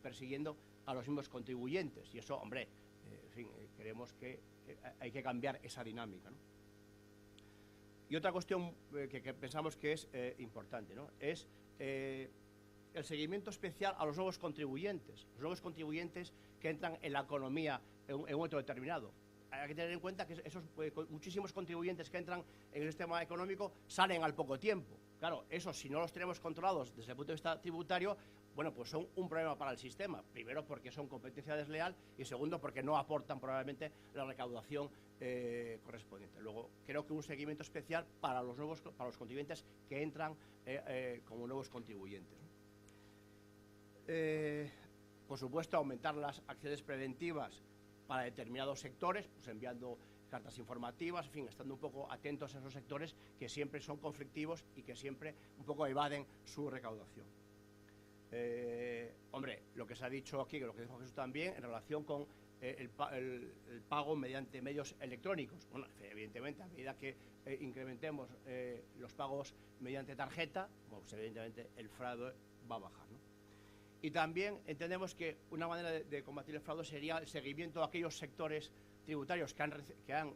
persiguiendo a los mismos contribuyentes. Y eso, hombre, en fin, creemos que hay que cambiar esa dinámica, ¿no? Y otra cuestión que pensamos que es importante, ¿no? Es el seguimiento especial a los nuevos contribuyentes que entran en la economía en un momento determinado. Hay que tener en cuenta que esos muchísimos contribuyentes que entran en el sistema económico salen al poco tiempo. Claro, eso si no los tenemos controlados desde el punto de vista tributario, bueno, pues son un problema para el sistema. Primero, porque son competencia desleal, y segundo, porque no aportan probablemente la recaudación correspondiente. Luego, creo que un seguimiento especial para los contribuyentes que entran como nuevos contribuyentes, ¿no? Por supuesto, aumentar las acciones preventivas para determinados sectores, pues enviando cartas informativas, en fin, estando un poco atentos a esos sectores que siempre son conflictivos y que siempre un poco evaden su recaudación. Hombre, lo que se ha dicho aquí, lo que dijo Jesús también, en relación con el pago mediante medios electrónicos. Bueno, evidentemente, a medida que incrementemos los pagos mediante tarjeta, pues evidentemente el fraude va a bajar, ¿no? Y también entendemos que una manera de combatir el fraude sería el seguimiento de aquellos sectores tributarios que han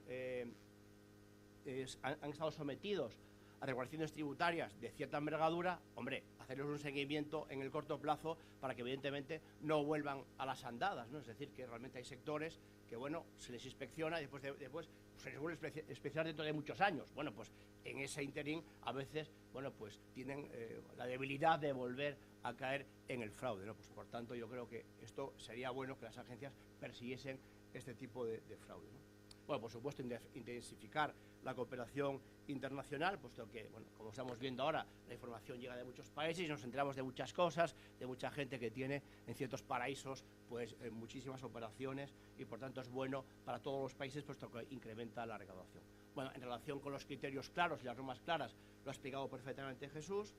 estado sometidos a regulaciones tributarias de cierta envergadura. Hombre, hacerles un seguimiento en el corto plazo para que evidentemente no vuelvan a las andadas, ¿no? Es decir, que realmente hay sectores que, bueno, se les inspecciona y después se les vuelve a inspeccionar dentro de muchos años. Bueno, pues en ese interín a veces, bueno, pues tienen la debilidad de volver a caer en el fraude, ¿no? Pues por tanto yo creo que esto sería bueno que las agencias persiguiesen este tipo de fraude, ¿no? Bueno, por supuesto, intensificar la cooperación internacional, puesto que, bueno, como estamos viendo ahora, la información llega de muchos países y nos enteramos de muchas cosas, de mucha gente que tiene en ciertos paraísos pues muchísimas operaciones, y por tanto es bueno para todos los países, puesto que incrementa la recaudación. Bueno, en relación con los criterios claros y las normas claras, lo ha explicado perfectamente Jesús.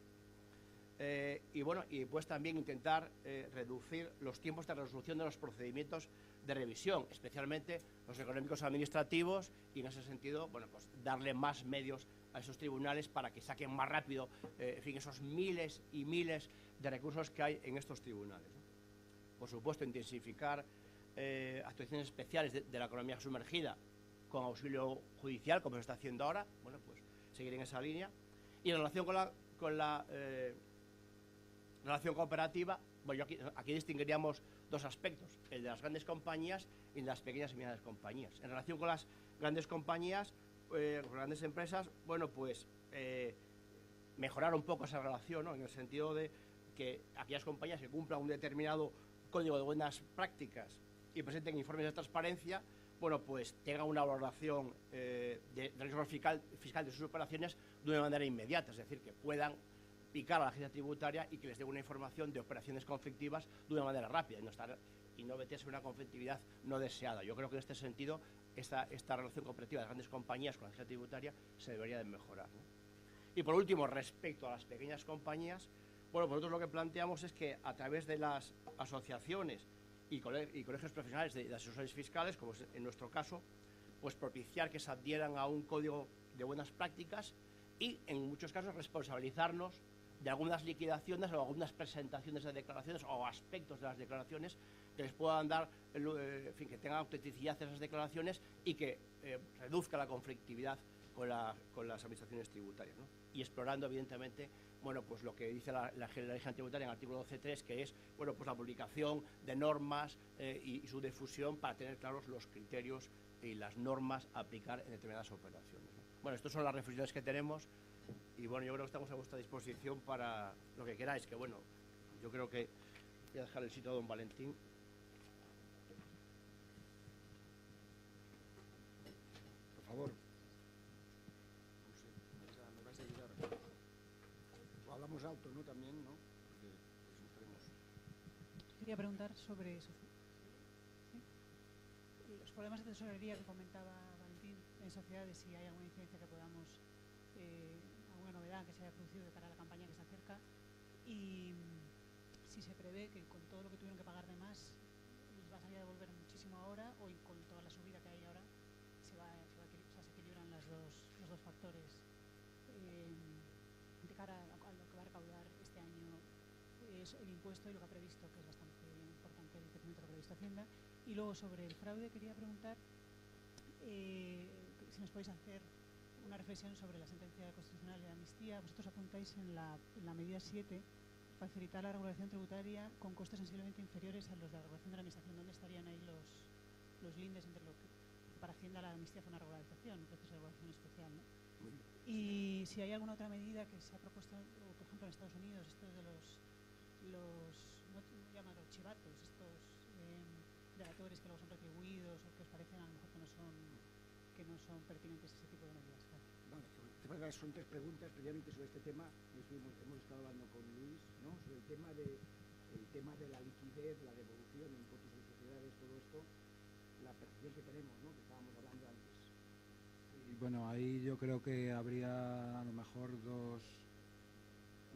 Y bueno, y pues también intentar reducir los tiempos de resolución de los procedimientos de revisión, especialmente los económicos administrativos, y en ese sentido, bueno, pues darle más medios a esos tribunales para que saquen más rápido, en fin, esos miles y miles de recursos que hay en estos tribunales, ¿no? Por supuesto, intensificar actuaciones especiales de la economía sumergida con auxilio judicial, como se está haciendo ahora. Bueno, pues seguir en esa línea. Y en relación con la relación cooperativa, bueno, aquí distinguiríamos dos aspectos, el de las grandes compañías y el de las pequeñas y medianas compañías. En relación con las grandes compañías, con grandes empresas, bueno, pues mejorar un poco esa relación, ¿no? En el sentido de que aquellas compañías que cumplan un determinado código de buenas prácticas y presenten informes de transparencia, bueno, pues tengan una valoración de riesgo fiscal de sus operaciones de una manera inmediata, es decir, que puedan picar a la agencia tributaria y que les dé una información de operaciones conflictivas de una manera rápida y no meterse en una conflictividad no deseada. Yo creo que en este sentido esta relación cooperativa de grandes compañías con la agencia tributaria se debería de mejorar, ¿no? Y por último, respecto a las pequeñas compañías, bueno, nosotros lo que planteamos es que a través de las asociaciones y colegios profesionales de asesores fiscales, como es en nuestro caso, pues propiciar que se adhieran a un código de buenas prácticas y, en muchos casos, responsabilizarnos de algunas liquidaciones o algunas presentaciones de declaraciones o aspectos de las declaraciones que les puedan dar, en fin, que tengan autenticidad esas declaraciones y que reduzca la conflictividad con las administraciones tributarias, ¿no? Y explorando, evidentemente, bueno, pues lo que dice la legislación tributaria en el artículo 12.3, que es, bueno, pues la publicación de normas y su difusión para tener claros los criterios y las normas a aplicar en determinadas operaciones, ¿no? Bueno, estas son las reflexiones que tenemos. Y bueno, yo creo que estamos a vuestra disposición para lo que queráis, que bueno, yo creo que voy a dejar el sitio a don Valentín. Por favor. No sé, me vais a ayudar. Lo hablamos alto, ¿no? También, ¿no? Porque pues, estaremos... Quería preguntar sobre eso. ¿Sí? Los problemas de tesorería que comentaba Valentín en sociedades, si hay alguna incidencia que podamos... alguna novedad que se haya producido de cara a la campaña que se acerca, y si se prevé que con todo lo que tuvieron que pagar de más les va a salir a devolver muchísimo ahora, o con toda la subida que hay ahora se equilibran los dos factores de cara a lo que va a recaudar este año el impuesto y lo que ha previsto, que es bastante importante el crecimiento que ha previsto Hacienda. Y luego sobre el fraude quería preguntar si nos podéis hacer una reflexión sobre la sentencia constitucional de amnistía. Vosotros apuntáis en la medida 7, facilitar la regulación tributaria con costes sensiblemente inferiores a los de la regulación de la administración. ¿Dónde estarían ahí los lindes entre lo que para Hacienda la amnistía fue una regularización, un proceso de regulación especial, ¿no? Y si hay alguna otra medida que se ha propuesto, por ejemplo en Estados Unidos, esto de los no llaman los chivatos, estos delatores que luego son retribuidos o que os parecen a lo mejor que no son pertinentes ese tipo de medidas. Vale, son tres preguntas previamente sobre este tema. Hemos estado hablando con Luis, ¿no? Sobre el tema de la liquidez, la devolución de impuestos de sociedades, todo esto, la percepción que tenemos, ¿no? Que estábamos hablando antes. Y bueno, ahí yo creo que habría a lo mejor dos...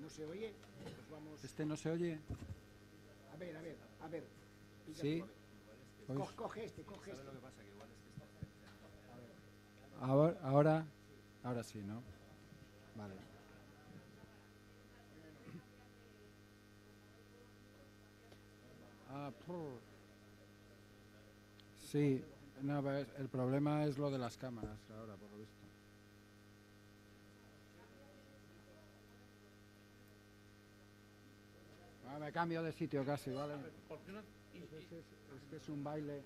¿No se oye? Pues vamos... ¿Este no se oye? A ver. Sí. Coge este, coge este. ¿Sabes lo que pasa? Que igual es que está... Ahora sí, ¿no? Vale. Sí, no, el problema es lo de las cámaras ahora, por lo visto. Me cambio de sitio casi, ¿vale? ¿Por qué no? Es que es un baile.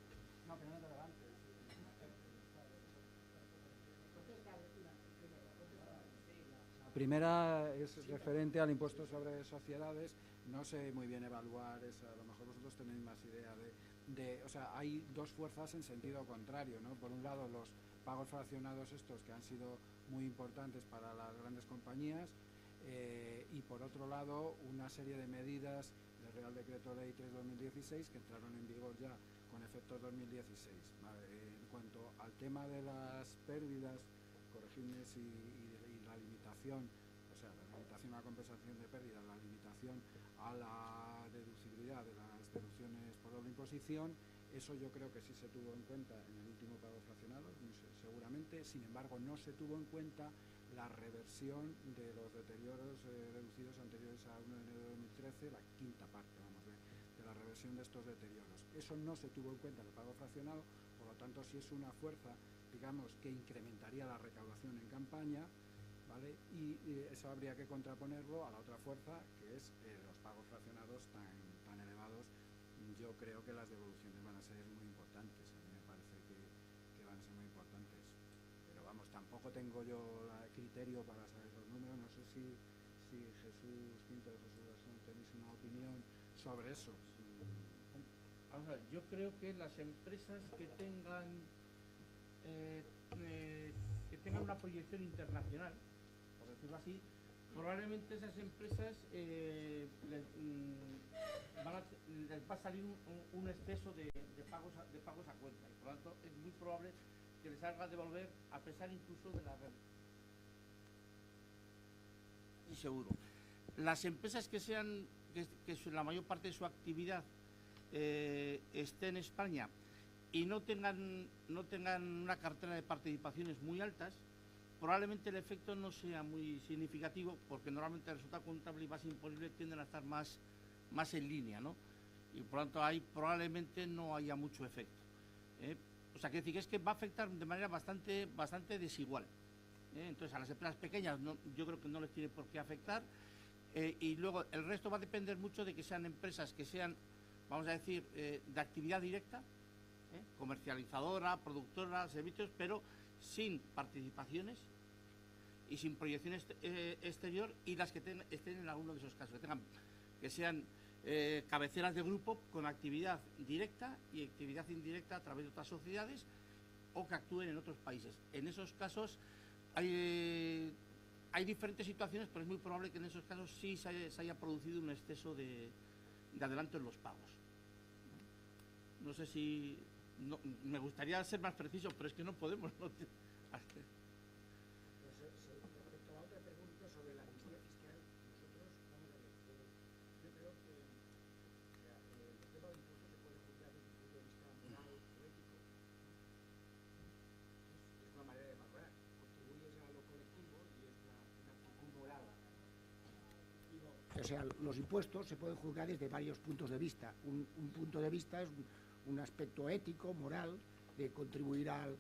No, pero no te levantes. La primera es referente al impuesto sobre sociedades. No sé muy bien evaluar esa, a lo mejor vosotros tenéis más idea o sea, hay dos fuerzas en sentido contrario, ¿no? Por un lado, los pagos fraccionados estos que han sido muy importantes para las grandes compañías, y por otro lado una serie de medidas del Real Decreto Ley 3/2016 que entraron en vigor ya con efecto 2016. ¿Vale? En cuanto al tema de las pérdidas, corregidme y la limitación, o sea, la limitación a la compensación de pérdidas, la limitación a la deducibilidad de las deducciones por doble imposición, eso yo creo que sí se tuvo en cuenta en el último pago fraccionado, seguramente. Sin embargo, no se tuvo en cuenta la reversión de los deterioros deducidos anteriores a 1 de enero de 2013, la quinta parte, vamos, de la reversión de estos deterioros. Eso no se tuvo en cuenta en el pago fraccionado, por lo tanto, sí es una fuerza, digamos, que incrementaría la recaudación en campaña, ¿vale? Y eso habría que contraponerlo a la otra fuerza, que es los pagos fraccionados tan elevados. Yo creo que las devoluciones van a ser muy importantes, a mí me parece que van a ser muy importantes. Pero vamos, tampoco tengo yo criterio para saber los números, no sé si Jesús Pinto de Jesús Garzón tenéis una opinión sobre eso. Vamos a ver, yo creo que las empresas que tengan una proyección internacional, por decirlo así, probablemente esas empresas les va a salir un exceso de pagos a cuenta, y por lo tanto es muy probable que les haga devolver a pesar incluso de la red. Y seguro. Las empresas que la mayor parte de su actividad esté en España y no tengan una cartera de participaciones muy altas, probablemente el efecto no sea muy significativo, porque normalmente el resultado contable y base imponible tienden a estar más en línea, ¿no? Y por lo tanto ahí probablemente no haya mucho efecto. O sea, quiere decir que es que va a afectar de manera bastante desigual. Entonces a las empresas pequeñas yo creo que no les tiene por qué afectar, y luego el resto va a depender mucho de que sean empresas que sean, vamos a decir, de actividad directa, comercializadora, productora, servicios, pero sin participaciones y sin proyección exterior, y las que estén en alguno de esos casos, que sean cabeceras de grupo con actividad directa y actividad indirecta a través de otras sociedades, o que actúen en otros países. En esos casos hay diferentes situaciones, pero es muy probable que en esos casos sí se haya producido un exceso de adelanto en los pagos. No sé si... me gustaría ser más preciso, pero es que no podemos. ¿No? Respecto a la otra pregunta sobre la amnistía fiscal, nosotros, vamos a ver, yo creo que el tema de impuestos se puede juzgar desde el punto de vista moral o ético. Es una manera de valorar. Contribuyes a lo colectivo y es una actitud moral. O sea, los impuestos se pueden juzgar desde varios puntos de vista. Un punto de vista es un aspecto ético, moral, de contribuir al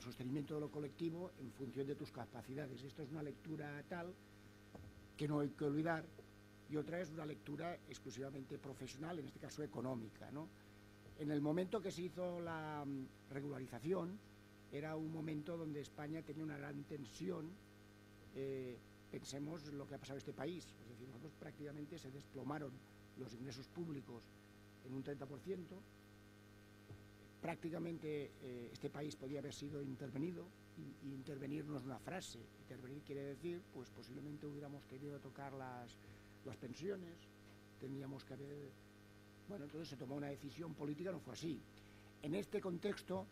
sostenimiento de lo colectivo en función de tus capacidades. Esto es una lectura tal que no hay que olvidar, y otra es una lectura exclusivamente profesional, en este caso económica, ¿no? En el momento que se hizo la regularización, era un momento donde España tenía una gran tensión. Pensemos lo que ha pasado en este país, es decir, nosotros prácticamente se desplomaron los ingresos públicos en un 30%, prácticamente este país podía haber sido intervenido, y intervenir no es una frase, intervenir quiere decir, pues posiblemente hubiéramos querido tocar las pensiones, tendríamos que haber... Bueno, entonces se tomó una decisión política, no fue así. En este contexto,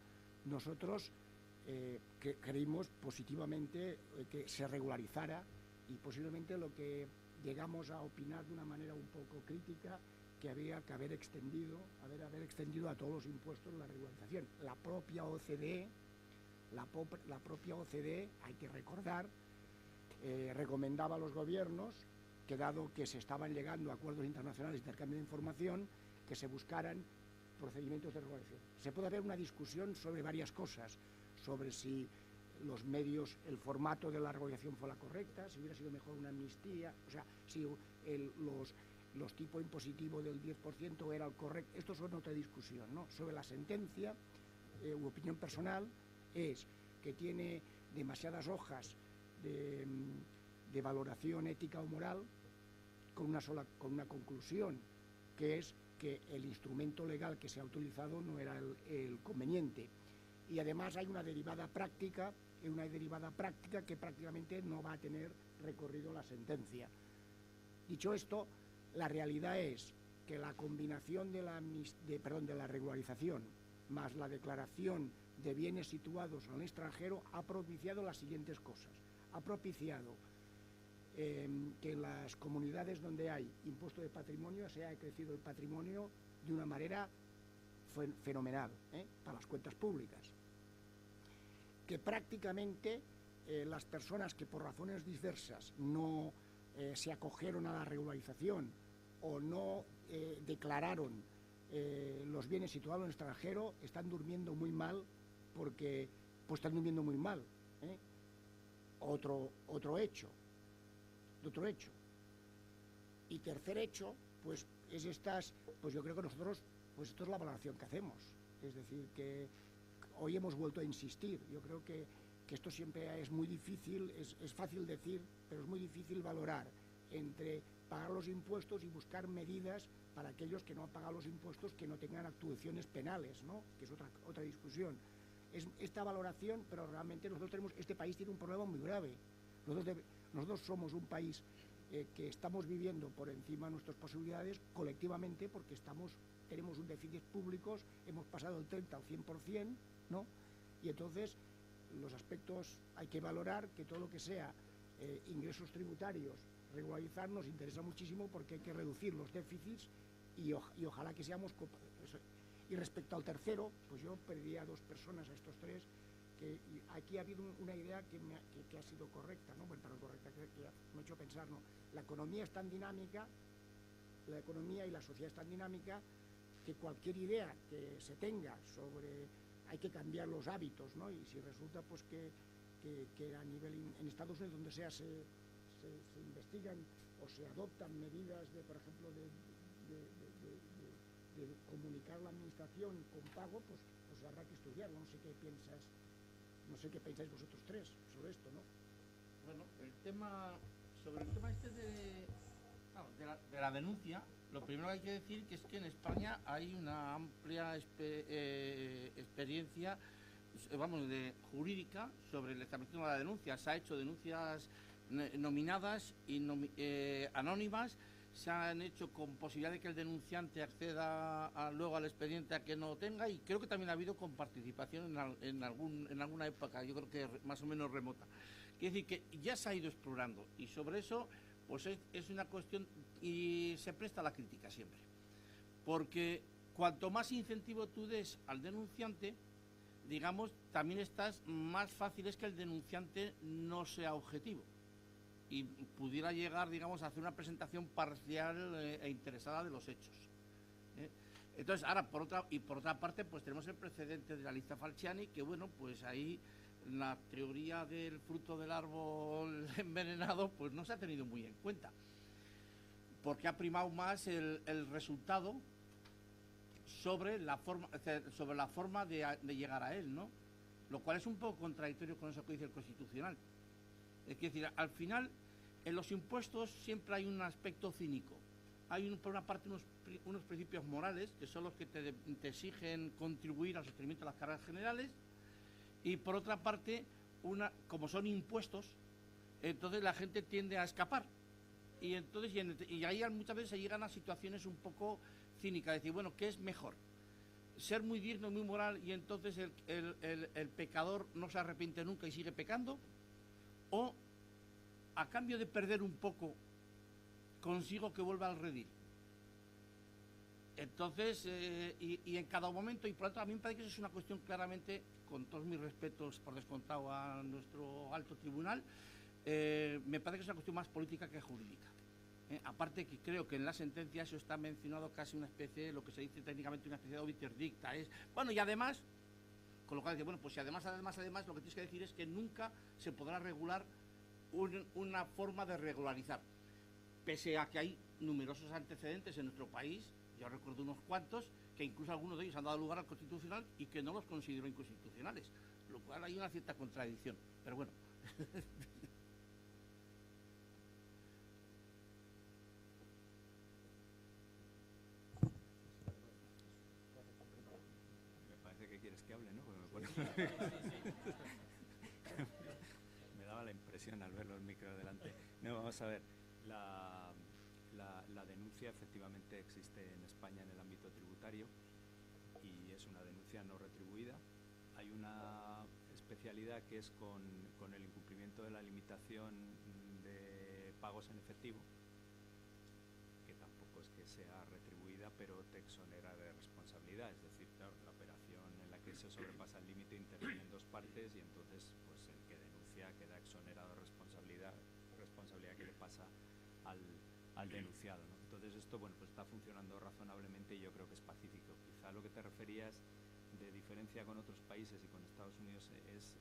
nosotros creímos positivamente que se regularizara, y posiblemente lo que llegamos a opinar de una manera un poco crítica que había que haber extendido a todos los impuestos la regularización. La propia OCDE, hay que recordar, recomendaba a los gobiernos que, dado que se estaban llegando a acuerdos internacionales de intercambio de información, que se buscaran procedimientos de regularización. Se puede haber una discusión sobre varias cosas, sobre si los medios, el formato de la regularización fue la correcta, si hubiera sido mejor una amnistía, o sea, si los tipos impositivos del 10% era el correcto. Esto es otra discusión, ¿no? Sobre la sentencia, opinión personal, es que tiene demasiadas hojas de valoración ética o moral con una conclusión, que es que el instrumento legal que se ha utilizado no era el conveniente. Y además hay una derivada práctica que prácticamente no va a tener recorrido la sentencia. Dicho esto, la realidad es que la combinación de la regularización más la declaración de bienes situados en el extranjero ha propiciado las siguientes cosas. Ha propiciado que en las comunidades donde hay impuesto de patrimonio se haya crecido el patrimonio de una manera fenomenal, para las cuentas públicas. Que prácticamente las personas que por razones diversas no se acogieron a la regularización o no declararon los bienes situados en el extranjero están durmiendo muy mal, porque pues están durmiendo muy mal. Otro hecho. Y tercer hecho, pues yo creo que nosotros, pues esto es la valoración que hacemos. Es decir, que hoy hemos vuelto a insistir. Yo creo que esto siempre es muy difícil, es fácil decir, pero es muy difícil valorar entre pagar los impuestos y buscar medidas para aquellos que no han pagado los impuestos, que no tengan actuaciones penales, ¿no? Que es otra discusión. Es esta valoración, pero realmente este país tiene un problema muy grave. Nosotros somos un país que estamos viviendo por encima de nuestras posibilidades colectivamente, porque tenemos un déficit públicos, hemos pasado del 30 al 100%, ¿no? Y entonces los aspectos hay que valorar, que todo lo que sea ingresos tributarios, regularizar, nos interesa muchísimo, porque hay que reducir los déficits y ojalá que seamos... Y respecto al tercero, pues yo pediría a dos personas, a estos tres, que aquí ha habido una idea que ha sido correcta, ¿no? Bueno, correcta, que me ha hecho pensar, ¿no? La economía es tan dinámica, la economía y la sociedad es tan dinámica, que cualquier idea que se tenga sobre... hay que cambiar los hábitos, ¿no? Y si resulta pues que a nivel en Estados Unidos, donde sea, se investigan o se adoptan medidas de, por ejemplo, de comunicar la administración con pago, pues habrá que estudiarlo. No sé qué pensáis vosotros tres sobre esto, ¿no? Bueno, sobre el tema este de la denuncia, lo primero que hay que decir es que en España hay una amplia experiencia, jurídica sobre el establecimiento de la denuncia. Se ha hecho denuncias nominadas y anónimas, se han hecho con posibilidad de que el denunciante acceda luego al expediente a que no lo tenga, y creo que también ha habido con participación en alguna época, yo creo que más o menos remota. Quiere decir que ya se ha ido explorando, y sobre eso pues es una cuestión, y se presta a la crítica siempre, porque cuanto más incentivo tú des al denunciante, digamos, también más fácil es que el denunciante no sea objetivo y pudiera llegar, digamos, a hacer una presentación parcial e interesada de los hechos. Entonces, ahora, por otra parte, pues tenemos el precedente de la lista Falciani, que bueno, pues ahí la teoría del fruto del árbol envenenado, pues no se ha tenido muy en cuenta, porque ha primado más el resultado sobre la forma de llegar a él, ¿no? Lo cual es un poco contradictorio con eso que dice el Constitucional. Es decir, al final, en los impuestos siempre hay un aspecto cínico. Hay por una parte unos principios morales, que son los que te exigen contribuir al sostenimiento de las cargas generales, y por otra parte, como son impuestos, entonces la gente tiende a escapar. Y entonces y ahí muchas veces se llegan a situaciones un poco cínicas, decir, bueno, ¿qué es mejor? Ser muy digno, muy moral, y entonces el pecador no se arrepiente nunca y sigue pecando, o a cambio de perder un poco, consigo que vuelva al redil. Entonces, y en cada momento, y por lo tanto, a mí me parece que eso es una cuestión claramente, con todos mis respetos por descontado a nuestro alto tribunal, me parece que es una cuestión más política que jurídica. Aparte que creo que en la sentencia eso está mencionado casi una especie, lo que se dice técnicamente una especie de obiter dicta, es, bueno, y además, con lo cual dice, bueno, pues si además, lo que tienes que decir es que nunca se podrá regular una forma de regularizar, pese a que hay numerosos antecedentes en nuestro país, yo recuerdo unos cuantos, que incluso algunos de ellos han dado lugar al Constitucional y que no los considero inconstitucionales, lo cual hay una cierta contradicción, pero bueno. Me parece que quieres que hable, ¿no? Porque me pone... Me daba la impresión al ver los micros delante. No, vamos a ver. La denuncia efectivamente existe en España en el ámbito tributario y es una denuncia no retribuida. Hay una especialidad que es con el incumplimiento de la limitación de pagos en efectivo, que tampoco es que sea retribuida, pero te exonera de responsabilidad. Es decir, claro, la operación en la que se sobrepasa el límite intervienen dos partes y entonces pues el que denuncia queda exonerado de responsabilidad que le pasa al denunciado, ¿no? Entonces esto, bueno, pues está funcionando razonablemente y yo creo que es pacífico. Quizá lo que te referías de diferencia con otros países y con Estados Unidos es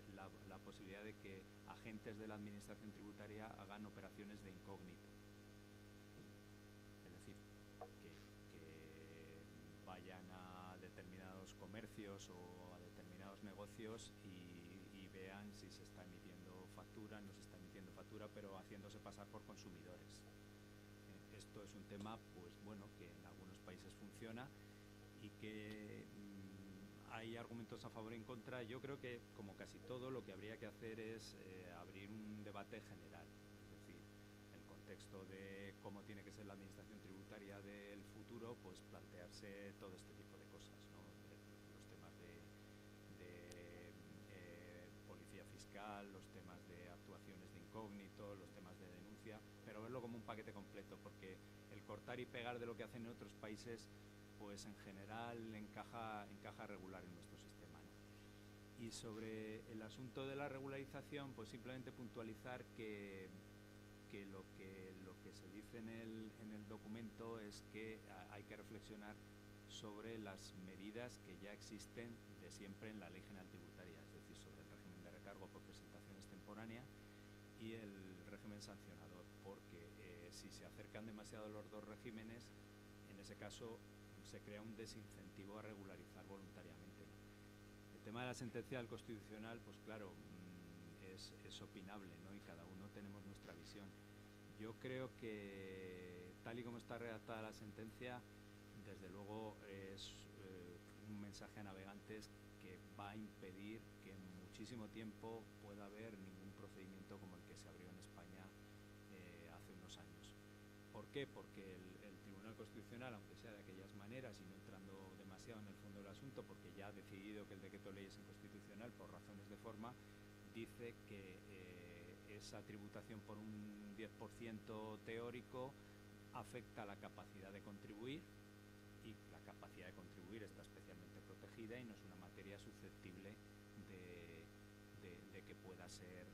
la posibilidad de que agentes de la administración tributaria hagan operaciones de incógnito. Es decir, que vayan a determinados comercios o a determinados negocios y vean si se está emitiendo factura, no se está emitiendo factura, pero haciéndose pasar por consumidores. Esto es un tema, pues bueno, que en algunos países funciona y que hay argumentos a favor y en contra. Yo creo que, como casi todo, lo que habría que hacer es abrir un debate general. Es decir, en el contexto de cómo tiene que ser la administración tributaria del futuro, pues plantearse todo este tipo de cosas, ¿no? Los temas de policía fiscal, los temas de actuaciones de incógnito, los temas de denuncia, pero verlo como un paquete completo, porque el cortar y pegar de lo que hacen en otros países, pues en general encaja regular en nuestro sistema, ¿no? Y sobre el asunto de la regularización, pues simplemente puntualizar que lo que se dice en el documento es que hay que reflexionar sobre las medidas que ya existen de siempre en la Ley General Tributaria, es decir, sobre el régimen de recargo por presentación extemporánea y el régimen sancionador, porque si se acercan demasiado los dos regímenes, en ese caso se crea un desincentivo a regularizar voluntariamente. El tema de la sentencia del Constitucional, pues claro, es opinable, ¿no? Y cada uno tenemos nuestra visión. Yo creo que, tal y como está redactada la sentencia, desde luego es un mensaje a navegantes que va a impedir que en muchísimo tiempo pueda haber ningún procedimiento como el que se abrió en España hace unos años. ¿Por qué? Porque el Tribunal Constitucional, aunque sea de aquellas maneras y no entrando demasiado en el fondo del asunto, porque ya ha decidido que el decreto ley es inconstitucional por razones de forma, dice que esa tributación por un 10% teórico afecta a la capacidad de contribuir, y la capacidad de contribuir está especialmente protegida y no es una materia susceptible de que pueda ser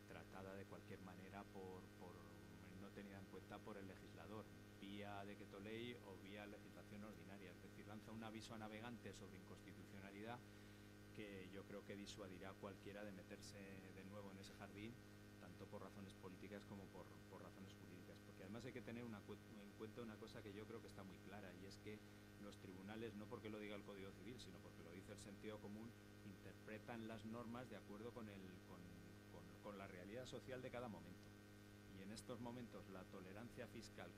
tratada de cualquier manera no tenida en cuenta por el legislador, vía decreto ley o vía legislación ordinaria. Es decir, lanza un aviso a navegantes sobre inconstitucionalidad que yo creo que disuadirá a cualquiera de meterse de nuevo en ese jardín, tanto por razones políticas como por razones jurídicas. Porque además hay que tener en cuenta una cosa que yo creo que está muy clara, y es que los tribunales, no porque lo diga el Código Civil, sino porque lo dice el sentido común, interpretan las normas de acuerdo con la realidad social de cada momento. Y en estos momentos la tolerancia fiscal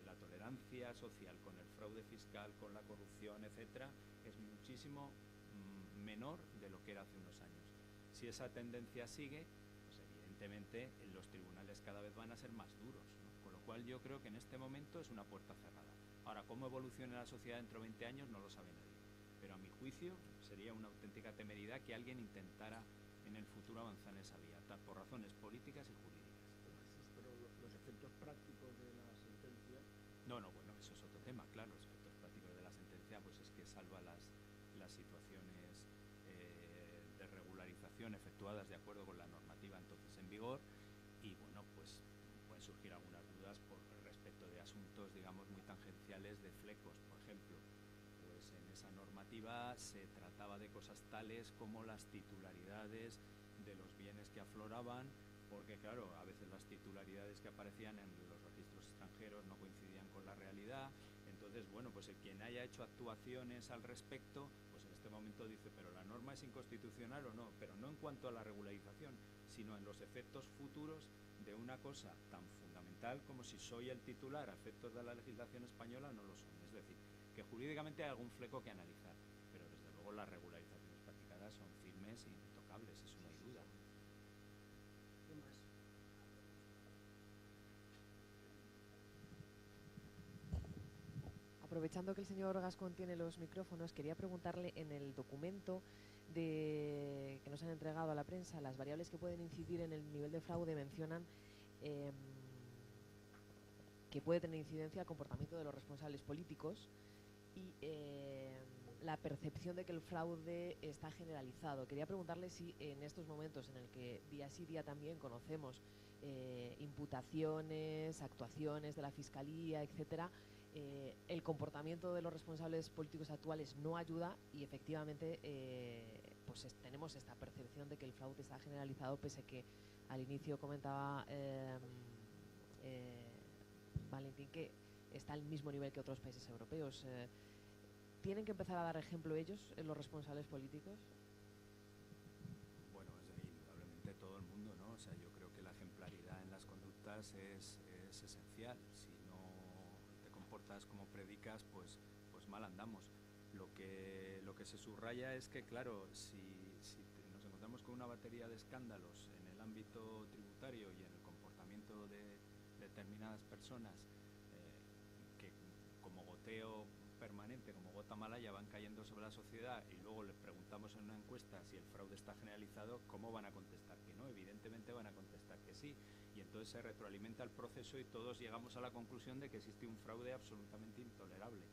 la tolerancia social con el fraude fiscal, con la corrupción, etcétera, es muchísimo menor de lo que era hace unos años. Si esa tendencia sigue, pues evidentemente los tribunales cada vez van a ser más duros, ¿no? Con lo cual yo creo que en este momento es una puerta cerrada. Ahora, cómo evolucione la sociedad dentro de 20 años no lo sabe nadie, pero a mi juicio sería una auténtica temeridad que alguien intentara en el futuro avanzar en esa vía, por razones políticas y jurídicas. Pero los efectos prácticos de la sentencia... No, bueno, eso es otro tema, claro. Los efectos prácticos de la sentencia pues es que salva las situaciones de regularización efectuadas de acuerdo con la normativa entonces en vigor, y bueno, pues pueden surgir algunas dudas por respecto de asuntos, digamos, muy tangenciales de flecos. Por ejemplo, pues en esa normativa se trataba de cosas tales como las titularidades de los bienes que afloraban, porque claro, a veces las titularidades que aparecían en los registros extranjeros no coincidían con la realidad. Entonces, bueno, pues el quien haya hecho actuaciones al respecto, pues en este momento dice, pero la norma es inconstitucional o no, pero no en cuanto a la regularización, sino en los efectos futuros de una cosa tan fundamental como si soy el titular a efectos de la legislación española o no lo son. Es decir, que jurídicamente hay algún fleco que analizar, pero desde luego las regularizaciones practicadas son firmes e intocables, eso no hay duda. ¿Qué más? Aprovechando que el señor Gascón tiene los micrófonos, quería preguntarle, en el documento que nos han entregado a la prensa, las variables que pueden incidir en el nivel de fraude mencionan que puede tener incidencia el comportamiento de los responsables políticos y la percepción de que el fraude está generalizado. Quería preguntarle si en estos momentos en el que día sí día también conocemos imputaciones, actuaciones de la Fiscalía, etcétera, el comportamiento de los responsables políticos actuales no ayuda y efectivamente pues tenemos esta percepción de que el fraude está generalizado, pese a que al inicio comentaba Valentín que está al mismo nivel que otros países europeos. ¿Tienen que empezar a dar ejemplo ellos, los responsables políticos? Bueno, es indudablemente todo el mundo, ¿no? O sea, yo creo que la ejemplaridad en las conductas es esencial. Si no te comportas como predicas, pues mal andamos. Lo que se subraya es que, claro, si nos encontramos con una batería de escándalos en el ámbito tributario y en el comportamiento de determinadas personas que como goteo permanente, como gota malaya, van cayendo sobre la sociedad, y luego les preguntamos en una encuesta si el fraude está generalizado, ¿cómo van a contestar que no? Evidentemente van a contestar que sí, y entonces se retroalimenta el proceso y todos llegamos a la conclusión de que existe un fraude absolutamente intolerable,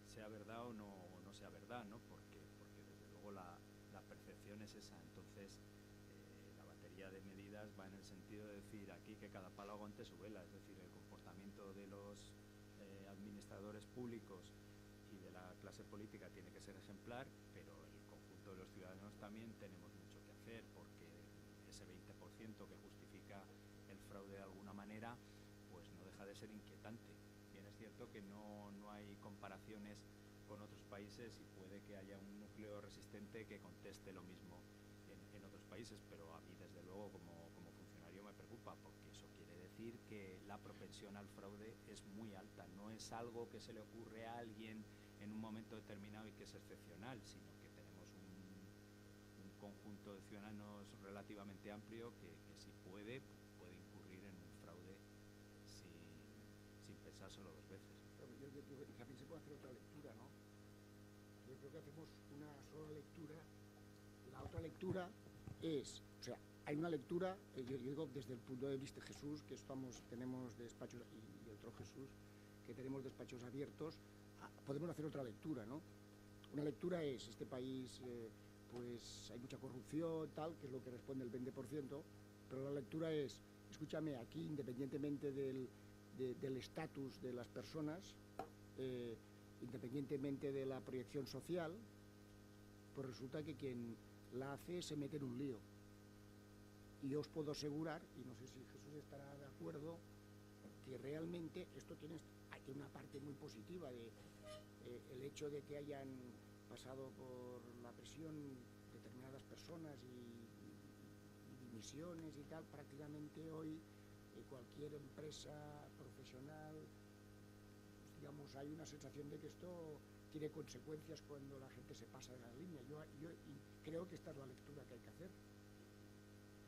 sea verdad o no sea verdad, ¿no? Porque desde luego la percepción es esa. Entonces la batería de medidas va en el sentido de decir aquí que cada palo aguante su vela, es decir, el comportamiento de los administradores públicos y de la clase política tiene que ser ejemplar, pero el conjunto de los ciudadanos también tenemos mucho que hacer, porque ese 20% que justifica el fraude de alguna manera, pues no deja de ser inquietante. Bien, es cierto que no hay comparaciones con otros países y puede que haya un núcleo resistente que conteste lo mismo en otros países, pero a mí desde luego como funcionario me preocupa, porque eso quiere decir que la propensión al fraude es muy alta, no es algo que se le ocurre a alguien en un momento determinado y que es excepcional, sino que tenemos un conjunto de ciudadanos relativamente amplio que si puede incurrir en un fraude sin pensárselo dos veces. Yo digo, también se puede hacer otra lectura, ¿no? Yo creo que hacemos una sola lectura. La otra lectura es, o sea, hay una lectura, yo digo desde el punto de vista de Jesús, que tenemos despachos, y otro Jesús, que tenemos despachos abiertos, podemos hacer otra lectura, ¿no? Una lectura es, este país, pues hay mucha corrupción, tal, que es lo que responde el 20%, pero la lectura es, escúchame, aquí independientemente del estatus de las personas, independientemente de la proyección social, pues resulta que quien la hace se mete en un lío. Y yo os puedo asegurar, y no sé si Jesús estará de acuerdo, que realmente esto tiene una parte muy positiva de el hecho de que hayan pasado por la presión determinadas personas y dimisiones y tal. Prácticamente hoy cualquier empresa profesional, pues, digamos, hay una sensación de que esto tiene consecuencias cuando la gente se pasa de la línea. Yo creo que esta es la lectura que hay que hacer.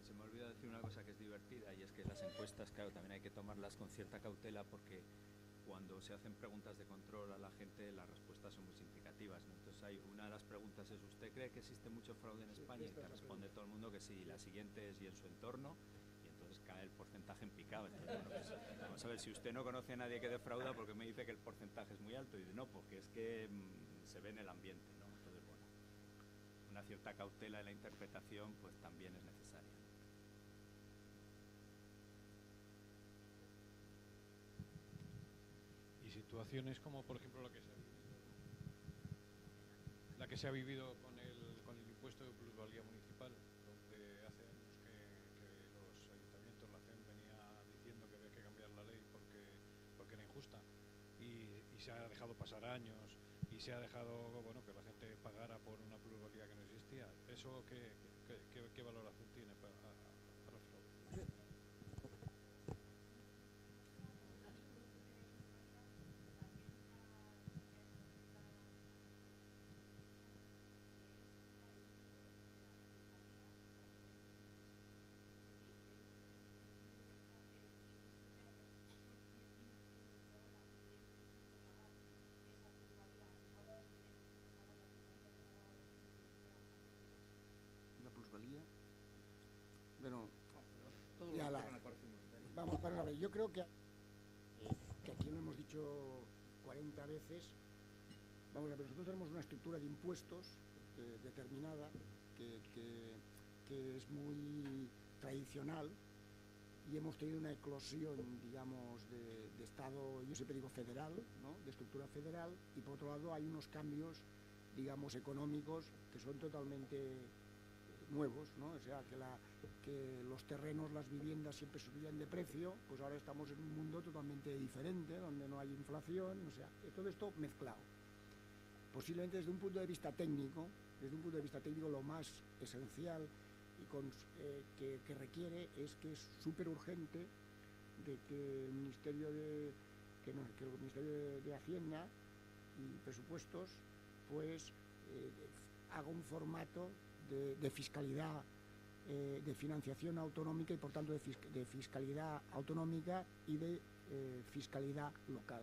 Se me olvidó decir una cosa que es divertida, y es que las encuestas, claro, también hay que tomarlas con cierta cautela, porque cuando se hacen preguntas de control a la gente, las respuestas son muy significativas, ¿no? Entonces una de las preguntas es, ¿usted cree que existe mucho fraude en España? Y te responde todo el mundo que sí. La siguiente es, ¿y en su entorno? Y entonces cae el porcentaje en picado. Entonces, bueno, pues vamos a ver, si usted no conoce a nadie que defrauda, porque me dice que el porcentaje es muy alto, y dice, no, porque es que se ve en el ambiente, ¿no? Entonces, bueno, una cierta cautela en la interpretación pues también es necesaria. Y situaciones como, por ejemplo, la que se ha vivido con el impuesto de plusvalía municipal, donde hace años que los ayuntamientos, la CEM venía diciendo que había que cambiar la ley porque era injusta, y se ha dejado pasar años y se ha dejado, bueno, que la gente pagara por una plusvalía que no existía. ¿Eso qué valoración tiene para el fraude? La plusvalía. Bueno, Todo ya lo la- que toca en la corrección monetaria. vamos a ver, yo creo que aquí lo hemos dicho 40 veces. Vamos a ver, nosotros tenemos una estructura de impuestos determinada que es muy tradicional, y hemos tenido una eclosión, digamos, de Estado, yo siempre digo federal, ¿no? De estructura federal, y por otro lado hay unos cambios, digamos, económicos que son totalmente nuevos, ¿no? O sea, que los terrenos, las viviendas siempre subían de precio, pues ahora estamos en un mundo totalmente diferente, donde no hay inflación, o sea, todo esto mezclado. Posiblemente desde un punto de vista técnico, lo más esencial y que requiere es que es súper urgente de que el Ministerio de Hacienda y Presupuestos pues haga un formato de fiscalidad, de financiación autonómica y por tanto de fiscalidad autonómica y de fiscalidad local.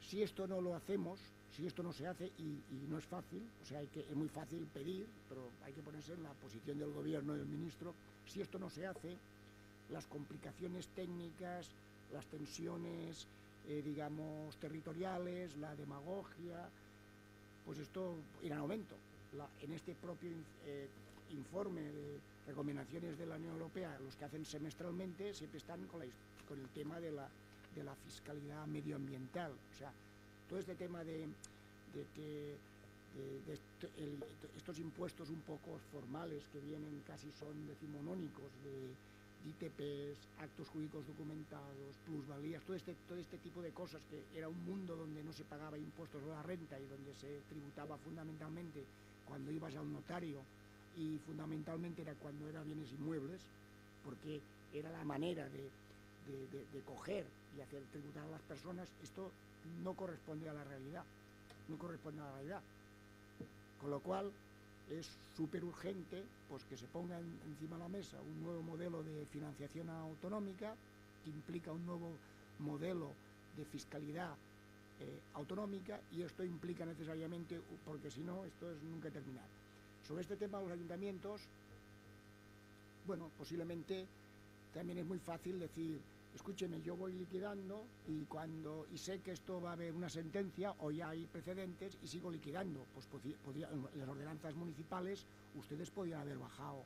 Si esto no lo hacemos, si esto no se hace, y no es fácil, o sea, es muy fácil pedir, pero hay que ponerse en la posición del gobierno y del ministro. Si esto no se hace, las complicaciones técnicas, las tensiones, digamos, territoriales, la demagogia, pues esto irá en aumento. En este propio informe de recomendaciones de la Unión Europea, los que hacen semestralmente, siempre están con el tema de la fiscalidad medioambiental. O sea, todo este tema de estos impuestos un poco formales que vienen casi son decimonónicos, de ITPs, actos jurídicos documentados, plusvalías, todo este tipo de cosas, que era un mundo donde no se pagaba impuestos a la renta y donde se tributaba fundamentalmente cuando ibas a un notario, y fundamentalmente era cuando era bienes inmuebles, porque era la manera de coger y hacer tributar a las personas. Esto no corresponde a la realidad, con lo cual es súper urgente pues que se ponga encima de la mesa un nuevo modelo de financiación autonómica, que implica un nuevo modelo de fiscalidad autonómica, y esto implica necesariamente, porque si no, esto es nunca terminar. Sobre este tema de los ayuntamientos, bueno, posiblemente también es muy fácil decir, escúcheme, yo voy liquidando y sé que esto va a haber una sentencia o ya hay precedentes y sigo liquidando. Pues en las ordenanzas municipales ustedes podrían haber bajado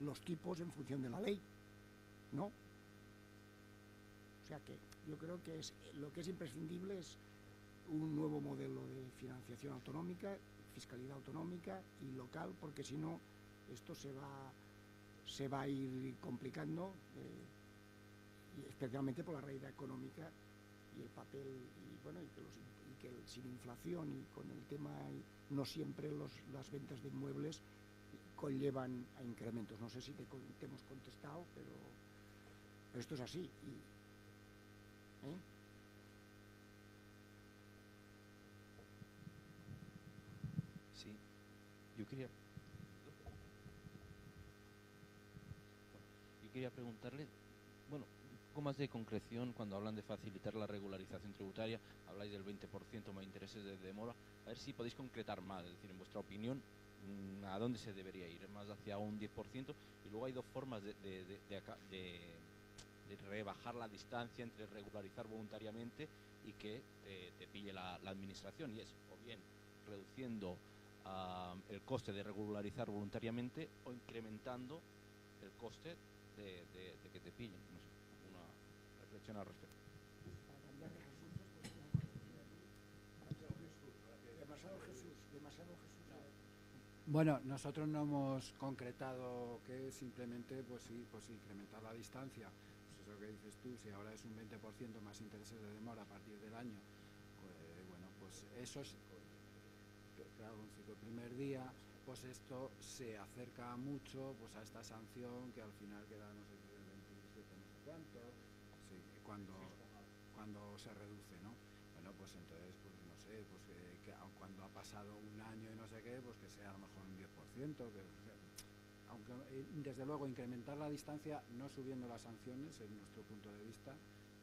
los tipos en función de la ley, ¿no? O sea que yo creo que lo que es imprescindible es un nuevo modelo de financiación autonómica, fiscalidad autonómica y local, porque si no esto se va a ir complicando, y especialmente por la realidad económica y el papel, y que sin inflación y con el tema, no siempre las ventas de inmuebles conllevan a incrementos. No sé si te hemos contestado, pero esto es así. Sí, yo quería preguntarle, bueno, un poco más de concreción cuando hablan de facilitar la regularización tributaria. Habláis del 20% más intereses de demora. A ver si podéis concretar más, es decir, en vuestra opinión, ¿a dónde se debería ir? ¿Más hacia un 10%? Y luego hay dos formas de rebajar la distancia entre regularizar voluntariamente y que te pille la administración, y es o bien reduciendo el coste de regularizar voluntariamente o incrementando el coste de que te pillen. No sé, una reflexión al respecto. Demasiado Jesús. Bueno, nosotros no hemos concretado que simplemente, pues sí, incrementar la distancia. Pues eso que dices tú, si ahora es un 20% más intereses de demora a partir del año, pues bueno, pues eso es, claro, el primer día, pues esto se acerca mucho pues a esta sanción que al final queda, no sé, 27 no sé cuánto, sí, cuando se reduce, ¿no? Bueno, pues entonces, pues no sé, pues que cuando ha pasado un año y no sé qué, pues que sea a lo mejor un 10%, que, o sea, aunque desde luego incrementar la distancia, no subiendo las sanciones, en nuestro punto de vista,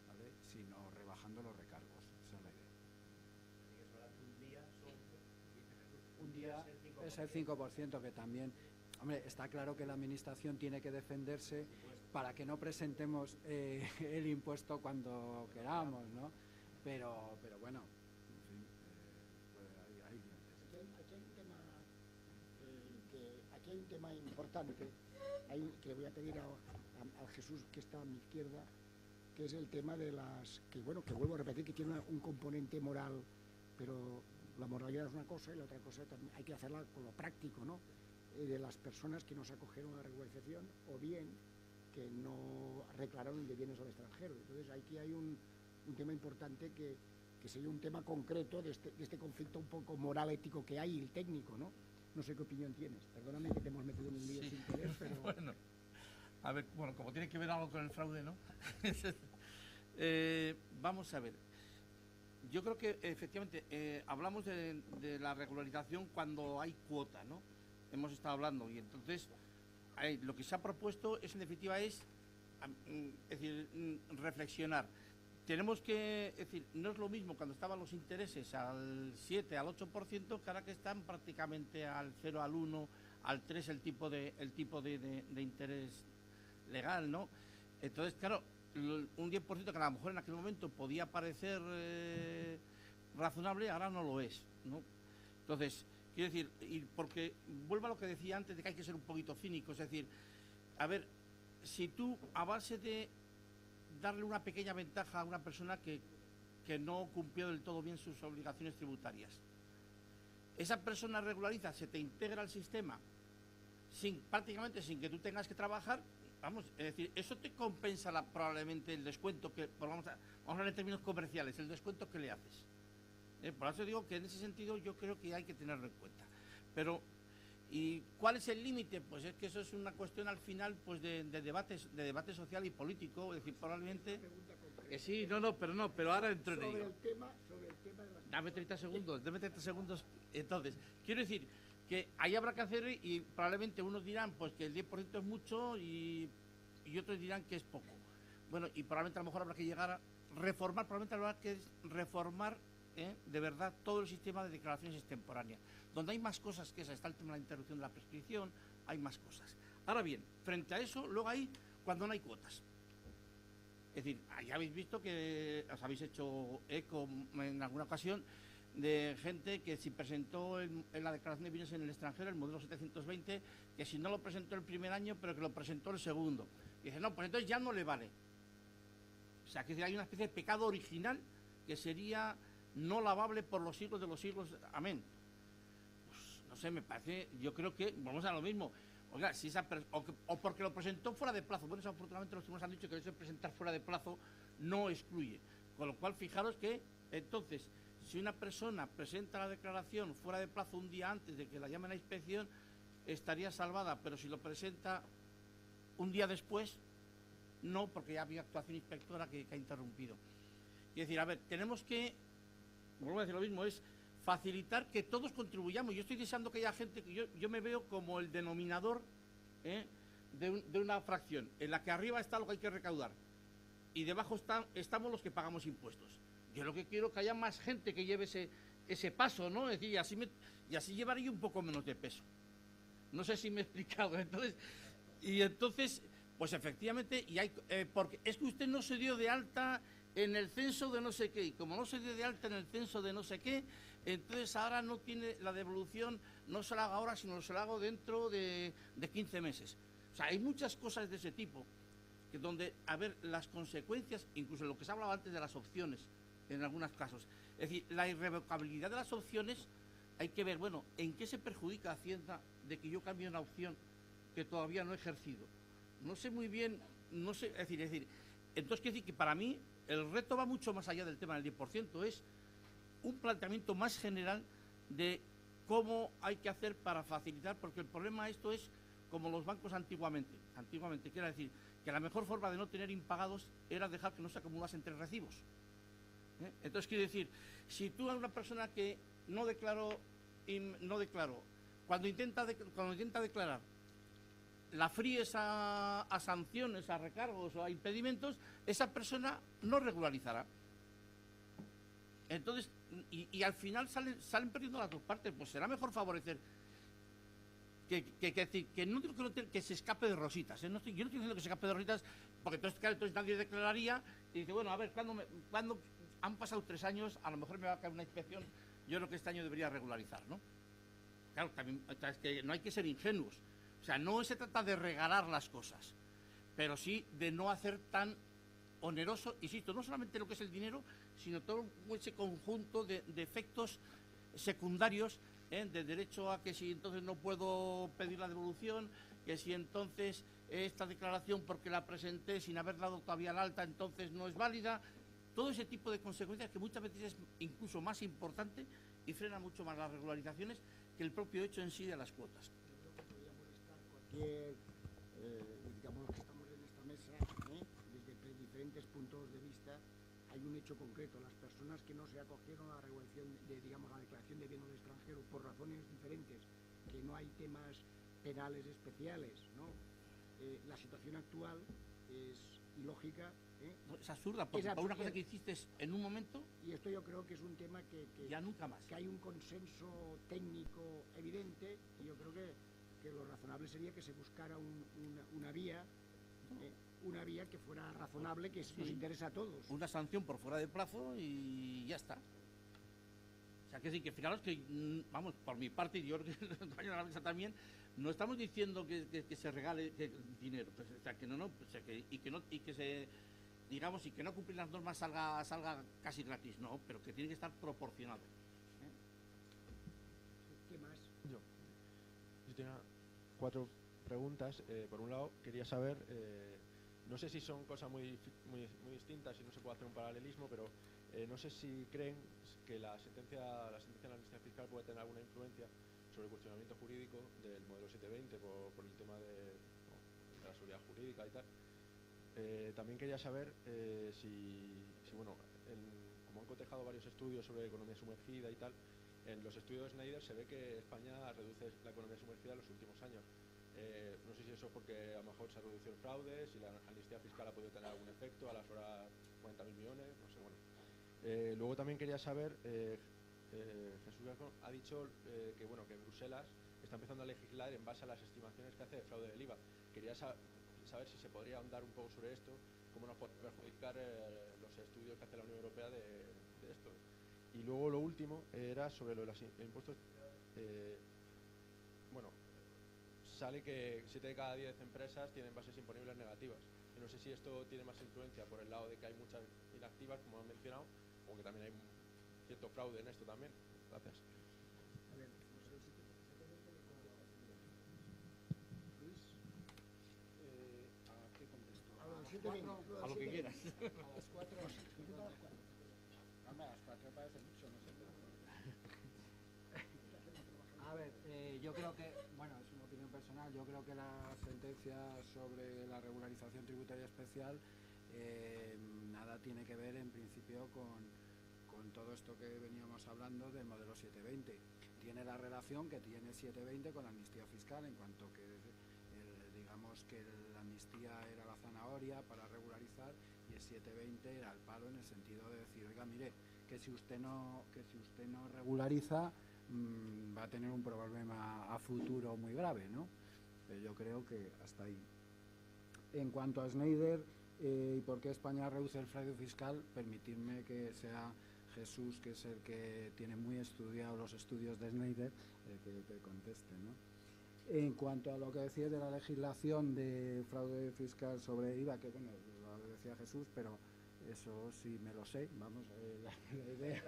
¿vale?, sino rebajando los recargos, esa es la idea. Un día es el 5%, que también, hombre, está claro que la administración tiene que defenderse para que no presentemos el impuesto cuando queramos, ¿no? Pero bueno, en fin, pues aquí hay un tema importante, que le voy a pedir al Jesús que está a mi izquierda, que es el tema de las, que bueno, que vuelvo a repetir, que tiene un componente moral, pero la moralidad es una cosa y la otra cosa también hay que hacerla con lo práctico, ¿no? De las personas que no se acogieron a la regularización o bien que no declararon de bienes al extranjero. Entonces aquí hay un tema importante que sería un tema concreto de este conflicto un poco moral, ético que hay, el técnico, ¿no? No sé qué opinión tienes. Perdóname que te hemos metido en un lío sin querer, pero... Bueno, a ver, como tiene que ver algo con el fraude, ¿no? Vamos a ver. Yo creo que efectivamente hablamos de la regularización cuando hay cuota, ¿no? Hemos estado hablando y entonces lo que se ha propuesto es, en definitiva, es decir, reflexionar. Tenemos que, es decir, no es lo mismo cuando estaban los intereses al 7, al 8%, que ahora que están prácticamente al 0, al 1, al 3 el tipo de interés legal, ¿no? Entonces, claro, un 10% que a lo mejor en aquel momento podía parecer razonable, ahora no lo es, ¿no? Entonces, quiero decir, y porque vuelvo a lo que decía antes de que hay que ser un poquito cínico, es decir, a ver, si tú a base de darle una pequeña ventaja a una persona que no cumplió del todo bien sus obligaciones tributarias, esa persona regulariza, se te integra al sistema prácticamente sin que tú tengas que trabajar, vamos, es decir, eso te compensa probablemente el descuento que, vamos a hablar en términos comerciales, el descuento que le haces. Por eso digo que en ese sentido yo creo que hay que tenerlo en cuenta. Pero, ¿y cuál es el límite? Pues es que eso es una cuestión al final pues de debate social y político, es decir, probablemente... sí, pero ahora entro en ello. Sobre el tema de las... Dame 30 segundos. Entonces, quiero decir que ahí habrá que hacer y probablemente unos dirán pues que el 10% es mucho y otros dirán que es poco. Bueno, y probablemente a lo mejor habrá que llegar a reformar, de verdad todo el sistema de declaraciones extemporáneas, donde hay más cosas que esa, está el tema de la interrupción de la prescripción, hay más cosas. Ahora bien, frente a eso, luego hay cuando no hay cuotas. Es decir, ya habéis visto que os habéis hecho eco en alguna ocasión de gente que si presentó en la declaración de bienes en el extranjero, el modelo 720, que si no lo presentó el primer año, pero que lo presentó el segundo. Y dice, no, pues entonces ya no le vale. O sea, que hay una especie de pecado original que sería no lavable por los siglos de los siglos. Amén. Pues, no sé, me parece, yo creo que vamos a lo mismo. Oiga, si esa o porque lo presentó fuera de plazo. Bueno, eso afortunadamente los tribunales han dicho que el hecho de presentar fuera de plazo no excluye. Con lo cual, fijaros que, entonces, si una persona presenta la declaración fuera de plazo un día antes de que la llamen a inspección, estaría salvada, pero si lo presenta un día después, no, porque ya había actuación inspectora que ha interrumpido. Es decir, a ver, tenemos que, vuelvo a decir lo mismo, es facilitar que todos contribuyamos. Yo estoy deseando que haya gente, que yo me veo como el denominador de una fracción, en la que arriba está lo que hay que recaudar y debajo estamos los que pagamos impuestos. Yo lo que quiero es que haya más gente que lleve ese paso, ¿no? Es decir, y así llevaría un poco menos de peso. No sé si me he explicado. Entonces, Pues efectivamente, y hay, porque es que usted no se dio de alta en el censo de no sé qué, y como no se dio de alta en el censo de no sé qué, entonces ahora no tiene la devolución, no se la haga ahora, sino se la hago dentro de 15 meses. O sea, hay muchas cosas de ese tipo, que donde, a ver, las consecuencias, incluso lo que se hablaba antes de las opciones, en algunos casos. Es decir, la irrevocabilidad de las opciones, hay que ver, bueno, en qué se perjudica a Hacienda de que yo cambie una opción que todavía no he ejercido. No sé muy bien, no sé, es decir, entonces quiero decir que para mí el reto va mucho más allá del tema del 10%, es un planteamiento más general de cómo hay que hacer para facilitar, porque el problema esto es como los bancos antiguamente, quiero decir, que la mejor forma de no tener impagados era dejar que no se acumulasen 3 recibos. Entonces quiero decir, si tú a una persona que no declaró, cuando intenta declarar, la fríes a sanciones, a recargos o a impedimentos, esa persona no regularizará. Entonces, y al final salen perdiendo las dos partes. Pues será mejor favorecer que no digo que se escape de rositas, ¿eh? Yo no estoy diciendo que se escape de rositas, porque entonces nadie declararía y dice, bueno, a ver, cuando han pasado 3 años, a lo mejor me va a caer una inspección, yo creo que este año debería regularizar, ¿no? Claro, también es que no hay que ser ingenuos. O sea, no se trata de regalar las cosas, pero sí de no hacer tan oneroso, insisto, no solamente lo que es el dinero, sino todo ese conjunto de efectos secundarios, de derecho a que si entonces no puedo pedir la devolución, que si entonces esta declaración porque la presenté sin haber dado todavía el alta entonces no es válida, todo ese tipo de consecuencias que muchas veces es incluso más importante y frena mucho más las regularizaciones que el propio hecho en sí de las cuotas. Digamos que estamos en esta mesa, desde diferentes puntos de vista, hay un hecho concreto. Las personas que no se acogieron a la regulación la declaración de bien o de extranjero por razones diferentes, que no hay temas penales especiales, ¿no? La situación actual es ilógica. No, es absurda, porque por una cosa que hiciste en un momento... Y esto yo creo que es un tema que ya nunca más. Que hay un consenso técnico evidente, y yo creo que lo razonable sería que se buscara una vía que fuera razonable, que nos interesa a todos. Una sanción por fuera de plazo y ya está. O sea, que sí, que fijaros que, vamos, por mi parte, y yo creo que el compañero de la mesa también, no estamos diciendo que se regale dinero, pues, o sea, que no, pues, y que se, digamos, y que no cumplir las normas salga casi gratis, no, pero que tiene que estar proporcionado. ¿Qué más? Yo tenía 4 preguntas. Por un lado, quería saber, no sé si son cosas muy distintas y no se puede hacer un paralelismo, pero no sé si creen que la sentencia de la amnistía fiscal puede tener alguna influencia sobre el cuestionamiento jurídico del modelo 720 por el tema de la seguridad jurídica y tal. También quería saber como han cotejado varios estudios sobre economía sumergida y tal, en los estudios de Schneider se ve que España reduce la economía sumergida en los últimos años. No sé si eso es porque a lo mejor se ha reducido el fraude, si la amnistía fiscal ha podido tener algún efecto, a las horas 40.000 millones, no sé, bueno. Luego también quería saber, Jesús Garcón ha dicho que Bruselas está empezando a legislar en base a las estimaciones que hace de fraude del IVA. Quería saber si se podría ahondar un poco sobre esto, cómo nos puede perjudicar los estudios que hace la Unión Europea de esto. Y luego lo último era sobre lo de los impuestos. Sale que 7 de cada 10 empresas tienen bases imponibles negativas. Y no sé si esto tiene más influencia por el lado de que hay muchas inactivas, como han mencionado, o que también hay cierto fraude en esto también. Gracias. A ver, Luis, ¿a qué contesto? A lo que quieras. A las 4. A las 4 parece mucho, no sé. A ver, yo creo que, es una opinión personal, yo creo que la sentencia sobre la regularización tributaria especial nada tiene que ver en principio con todo esto que veníamos hablando del modelo 720. Tiene la relación que tiene 720 con la amnistía fiscal, en cuanto que digamos que la amnistía era la zanahoria para regularizar y el 720 era el palo, en el sentido de decir, oiga, mire, que si usted no regulariza, va a tener un problema a futuro muy grave, ¿no? Pero yo creo que hasta ahí. En cuanto a Schneider y por qué España reduce el fraude fiscal, permitidme que sea Jesús, que es el que tiene muy estudiados los estudios de Schneider, que te conteste, ¿no? En cuanto a lo que decías de la legislación de fraude fiscal sobre IVA, que bueno, lo decía Jesús, pero eso sí me lo sé, vamos, la idea.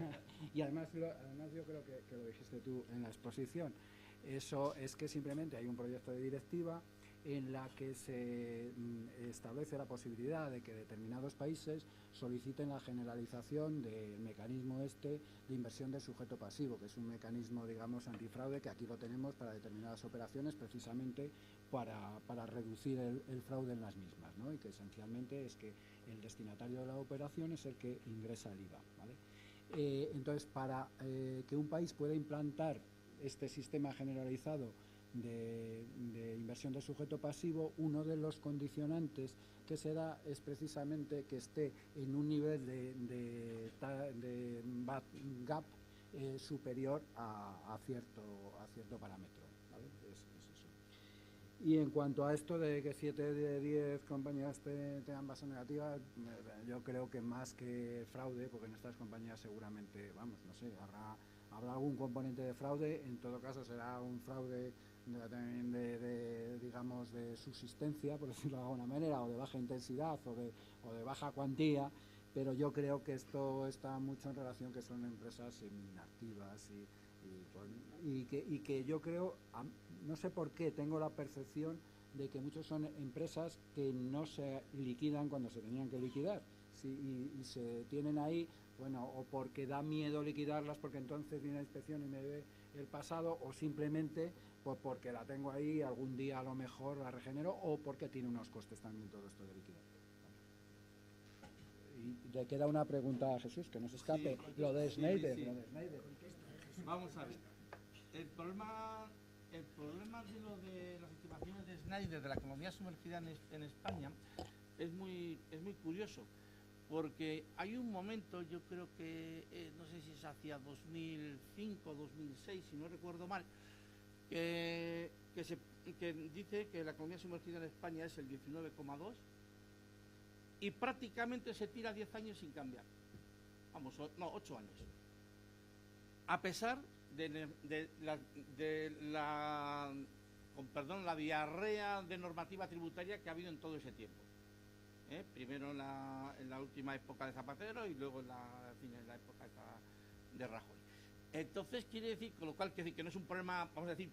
Y además yo creo que lo dijiste tú en la exposición. Eso es que simplemente hay un proyecto de directiva en la que se establece la posibilidad de que determinados países soliciten la generalización del mecanismo de inversión del sujeto pasivo, que es un mecanismo, digamos, antifraude, que aquí lo tenemos para determinadas operaciones, precisamente para reducir el fraude en las mismas, ¿no? Y que esencialmente es que el destinatario de la operación es el que ingresa el IVA, ¿vale? Entonces, para que un país pueda implantar este sistema generalizado de inversión de sujeto pasivo, uno de los condicionantes que se da es precisamente que esté en un nivel de gap superior a cierto parámetro, ¿vale? Es eso. Y en cuanto a esto de que 7 de 10 compañías tengan base negativa, yo creo que más que fraude, porque en estas compañías seguramente, vamos, no sé, habrá algún componente de fraude, en todo caso será un fraude también digamos, de subsistencia, por decirlo de alguna manera, o de baja intensidad o de baja cuantía, pero yo creo que esto está mucho en relación que son empresas inactivas y que yo creo, no sé por qué, tengo la percepción de que muchos son empresas que no se liquidan cuando se tenían que liquidar, ¿sí? Y se tienen ahí, bueno, o porque da miedo liquidarlas porque entonces viene la inspección y me ve el pasado, o simplemente pues porque la tengo ahí, algún día a lo mejor la regenero, o porque tiene unos costes también todo esto de liquidar. Y le queda una pregunta a Jesús, que no se escape, sí, lo de Schneider. Sí. Lo de Schneider. Vamos a ver. El problema de lo de las estimaciones de Schneider, de la economía sumergida en España, es muy curioso, porque hay un momento, yo creo que, no sé si es hacia 2005 o 2006, si no recuerdo mal, que dice que la economía sumergida en España es el 19,2 y prácticamente se tira 10 años sin cambiar. Vamos, no, 8 años. A pesar de la diarrea de normativa tributaria que ha habido en todo ese tiempo. Primero en la última época de Zapatero y luego en la época de Rajoy. Entonces quiere decir, con lo cual quiere decir que no es un problema, vamos a decir,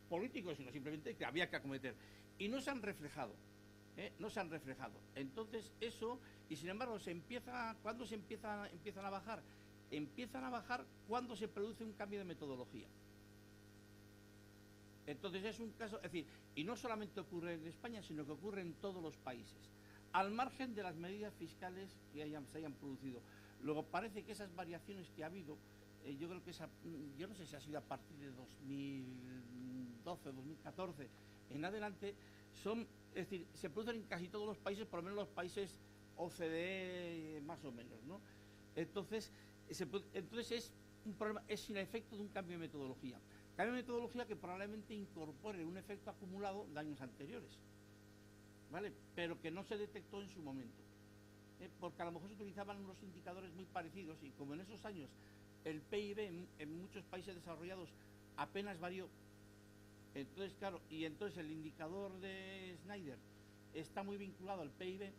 político, sino simplemente que había que acometer. Y no se han reflejado, no se han reflejado. Entonces eso, y sin embargo, ¿cuándo se empiezan a bajar? Empiezan a bajar cuando se produce un cambio de metodología. Entonces es un caso, es decir, y no solamente ocurre en España, sino que ocurre en todos los países, al margen de las medidas fiscales que se hayan producido. Luego parece que esas variaciones que ha habido, yo creo que yo no sé si ha sido a partir de 2012, 2014 en adelante, es decir, se producen en casi todos los países, por lo menos los países OCDE más o menos, ¿no? Entonces es un problema, es sin efecto de un cambio de metodología. Cambio de metodología que probablemente incorpore un efecto acumulado de años anteriores, ¿vale? Pero que no se detectó en su momento, porque a lo mejor se utilizaban unos indicadores muy parecidos y como en esos años el PIB en muchos países desarrollados apenas varió, entonces claro, y entonces el indicador de Schneider está muy vinculado al PIB,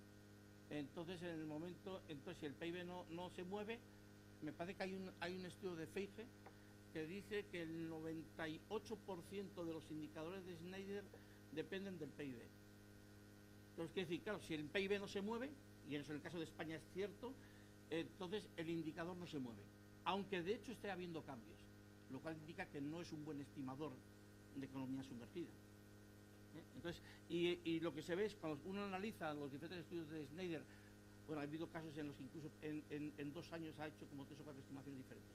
entonces en el momento, entonces si el PIB no se mueve, me parece que hay un estudio de Feige que dice que el 98% de los indicadores de Schneider dependen del PIB. Entonces, quiere decir, claro, si el PIB no se mueve, y eso en el caso de España es cierto, entonces el indicador no se mueve, aunque de hecho esté habiendo cambios, lo cual indica que no es un buen estimador de economía sumergida. Entonces, y lo que se ve es cuando uno analiza los diferentes estudios de Schneider, bueno, ha habido casos en los que incluso en 2 años ha hecho como 3 o 4 estimaciones diferentes,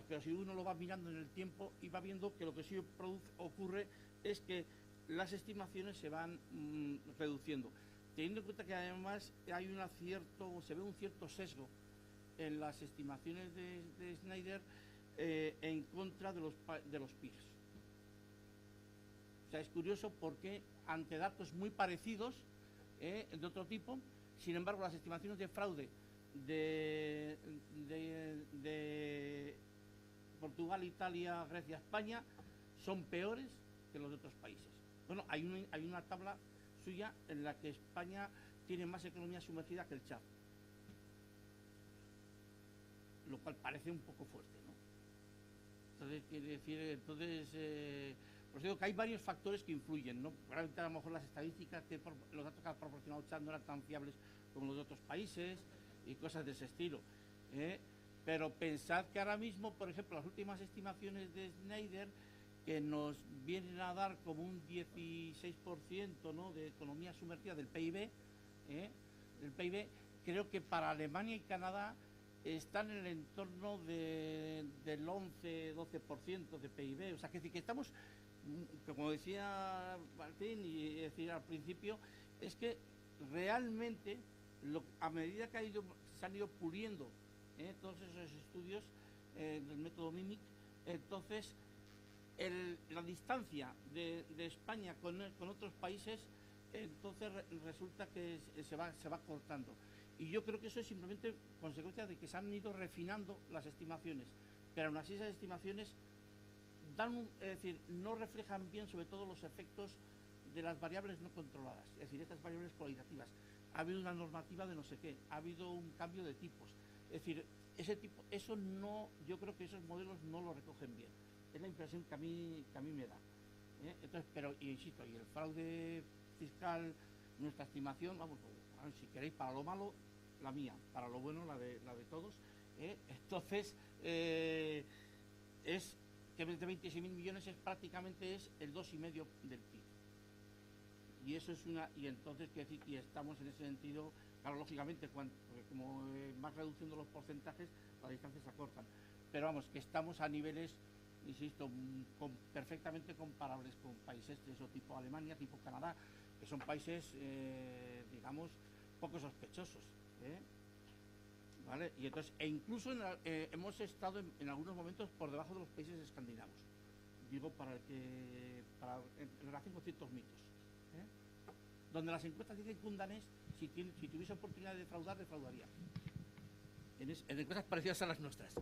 pero si uno lo va mirando en el tiempo y va viendo que lo que sí ocurre es que las estimaciones se van reduciendo, teniendo en cuenta que además se ve un cierto sesgo en las estimaciones de Schneider en contra de los PIGs. O sea, es curioso porque ante datos muy parecidos, de otro tipo, sin embargo, las estimaciones de fraude de Portugal, Italia, Grecia, España son peores que los de otros países. Bueno, hay una tabla suya en la que España tiene más economía sumergida que el Chad, lo cual parece un poco fuerte, ¿no? Entonces, quiere decir, pues digo que hay varios factores que influyen, ¿no? Probablemente a lo mejor las estadísticas, los datos que ha proporcionado Chad no eran tan fiables como los de otros países y cosas de ese estilo, pero pensad que ahora mismo, por ejemplo, las últimas estimaciones de Schneider, que nos vienen a dar como un 16%, ¿no?, de economía sumergida del PIB, creo que para Alemania y Canadá están en el entorno del 11-12% de PIB. O sea, que estamos, como decía Martín y decir al principio, es que realmente a medida que se han ido puliendo todos esos estudios del método MIMIC, entonces la distancia de España con otros países, entonces resulta que se va cortando. Y yo creo que eso es simplemente consecuencia de que se han ido refinando las estimaciones, pero aún así esas estimaciones es decir, no reflejan bien sobre todo los efectos de las variables no controladas, es decir, estas variables cualitativas. Ha habido una normativa de no sé qué, ha habido un cambio de tipos, es decir, eso no, yo creo que esos modelos no lo recogen bien. Es la impresión que a mí me da. Entonces, pero insisto, y el fraude fiscal, nuestra estimación, vamos, si queréis, para lo malo, la mía, para lo bueno, la de todos. Entonces, es que de 26.000 millones prácticamente es el 2,5% del PIB. Y eso es y entonces, quiero decir, y estamos en ese sentido, claro, lógicamente, porque como vas reduciendo los porcentajes, las distancias se acortan. Pero vamos, que estamos a niveles, insisto, perfectamente comparables con países de eso, tipo Alemania, tipo Canadá, que son países, digamos, poco sospechosos, ¿vale? Y entonces, incluso hemos estado en algunos momentos por debajo de los países escandinavos, digo, en relación con ciertos mitos, donde las encuestas dicen que un danés, si tuviese oportunidad de defraudar, defraudaría. En encuestas parecidas a las nuestras.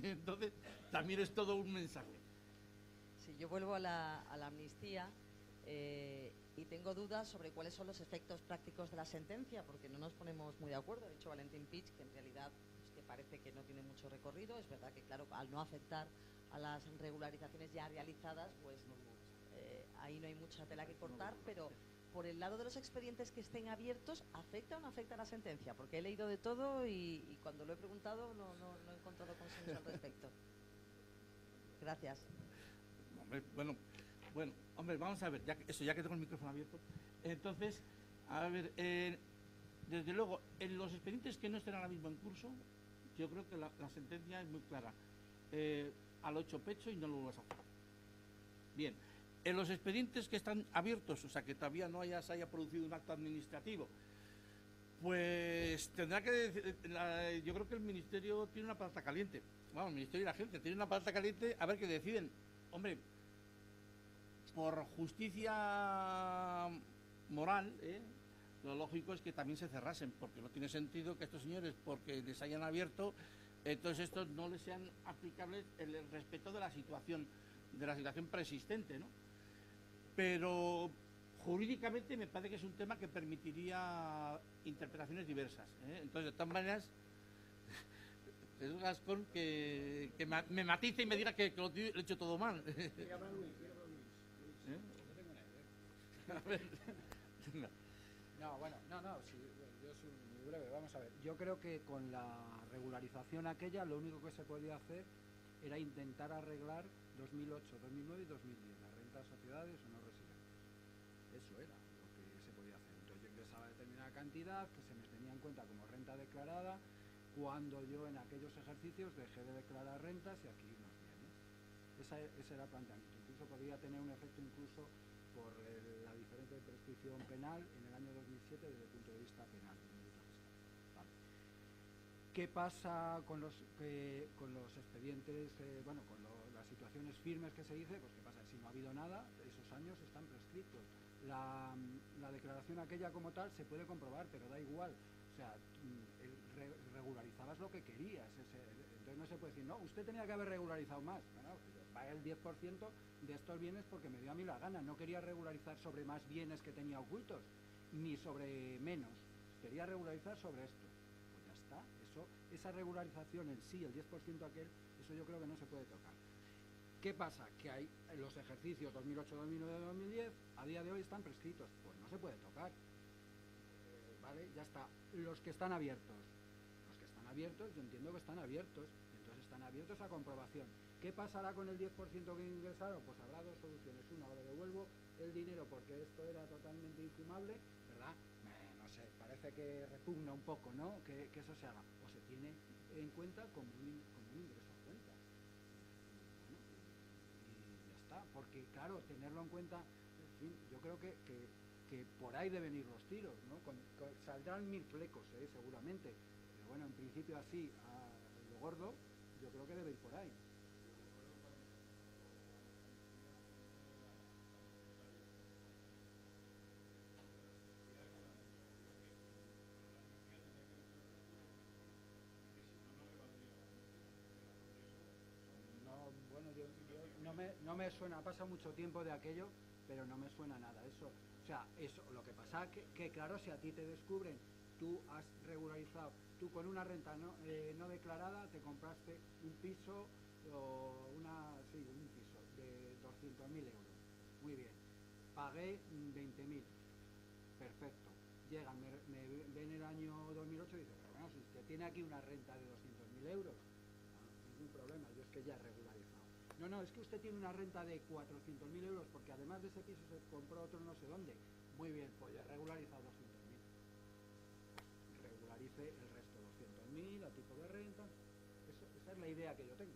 Entonces, también es todo un mensaje. Sí, yo vuelvo a la amnistía y tengo dudas sobre cuáles son los efectos prácticos de la sentencia, porque no nos ponemos muy de acuerdo. Ha dicho Valentín Pich que en realidad pues, que parece que no tiene mucho recorrido. Es verdad que, claro, al no afectar a las regularizaciones ya realizadas, pues ahí no hay mucha tela que cortar, pero por el lado de los expedientes que estén abiertos, ¿afecta o no afecta la sentencia? Porque he leído de todo y cuando lo he preguntado no he encontrado consenso al respecto. Gracias. Bueno, hombre, vamos a ver, ya que tengo el micrófono abierto, entonces, a ver, desde luego, en los expedientes que no estén ahora mismo en curso, yo creo que la sentencia es muy clara. Al 8 pecho y no lo vas a hacer. Bien. En los expedientes que están abiertos, o sea, que todavía se haya producido un acto administrativo, pues tendrá que decir, yo creo que el Ministerio tiene una patata caliente. Vamos, el Ministerio y la Agencia tienen una patata caliente a ver qué deciden. Hombre, por justicia moral, lo lógico es que también se cerrasen, porque no tiene sentido que estos señores, porque les hayan abierto, entonces estos no les sean aplicables el respeto de la situación preexistente, ¿no? Pero jurídicamente me parece que es un tema que permitiría interpretaciones diversas, Entonces, de todas maneras, es Gascón que me matice y me diga que lo he hecho todo mal. A ver. No, bueno, sí, yo soy muy breve, vamos a ver. Yo creo que con la regularización aquella, lo único que se podía hacer era intentar arreglar 2008, 2009 y 2010, la renta de sociedades o no residentes. Eso era lo que se podía hacer. Entonces yo ingresaba determinada cantidad que se me tenía en cuenta como renta declarada cuando yo en aquellos ejercicios dejé de declarar rentas y adquirí unos bienes. Ese era el planteamiento. Incluso podía tener un efecto incluso por la diferencia de prescripción penal en el año 2007 desde el punto de vista penal. Vale. ¿Qué pasa con los expedientes, las situaciones firmes que se dice? Pues ¿qué pasa? Si no ha habido nada, esos años están prescritos. La declaración aquella como tal se puede comprobar, pero da igual. O sea, regularizabas lo que querías. Entonces no se puede decir, no, usted tenía que haber regularizado más. Bueno, pagué el 10% de estos bienes porque me dio a mí la gana. No quería regularizar sobre más bienes que tenía ocultos, ni sobre menos. Quería regularizar sobre esto. Pues ya está. Esa regularización en sí, el 10% aquel, eso yo creo que no se puede tocar. ¿Qué pasa? Que hay los ejercicios 2008, 2009, 2010, a día de hoy están prescritos. Pues no se puede tocar. ¿Vale? Ya está. Los que están abiertos, yo entiendo que están abiertos, entonces están abiertos a comprobación. ¿Qué pasará con el 10% que ingresaron? Pues habrá dos soluciones. Una, o le devuelvo el dinero porque esto era totalmente infumable, ¿verdad? No sé, parece que repugna un poco, ¿no? Que eso se haga. O se tiene en cuenta como un ingreso a cuenta. Bueno, y ya está. Porque, claro, tenerlo en cuenta, en fin, yo creo que por ahí deben ir los tiros, ¿no? Saldrán 1000 flecos, seguramente. Pero bueno, en principio así, a lo gordo, yo creo que debe ir por ahí. No me suena, ha pasado mucho tiempo de aquello, pero no me suena nada eso. O sea, eso, lo que pasa que claro, si a ti te descubren, tú has regularizado, tú con una renta no declarada te compraste un piso o un piso de 200.000 euros. Muy bien, pagué 20.000, perfecto. Llegan, me ven el año 2008 y dicen, pero bueno, si usted tiene aquí una renta de 200.000 euros, no, ningún problema, yo es que ya he regularizado. No, es que usted tiene una renta de 400.000 euros porque además de ese piso se compró otro no sé dónde. Muy bien, pues ya he regularizado 200.000. Regularice el resto, 200.000 a tipo de renta. Esa es la idea que yo tengo.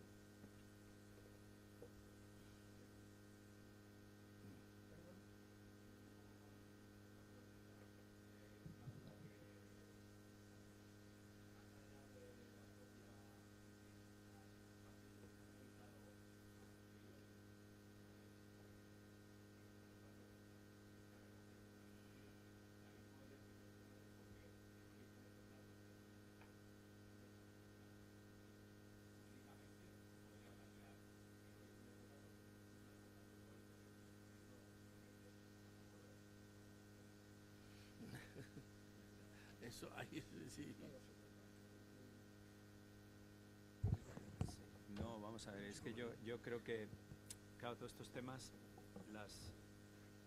Eso, ahí sí. No, vamos a ver, es que yo creo que, claro, todos estos temas,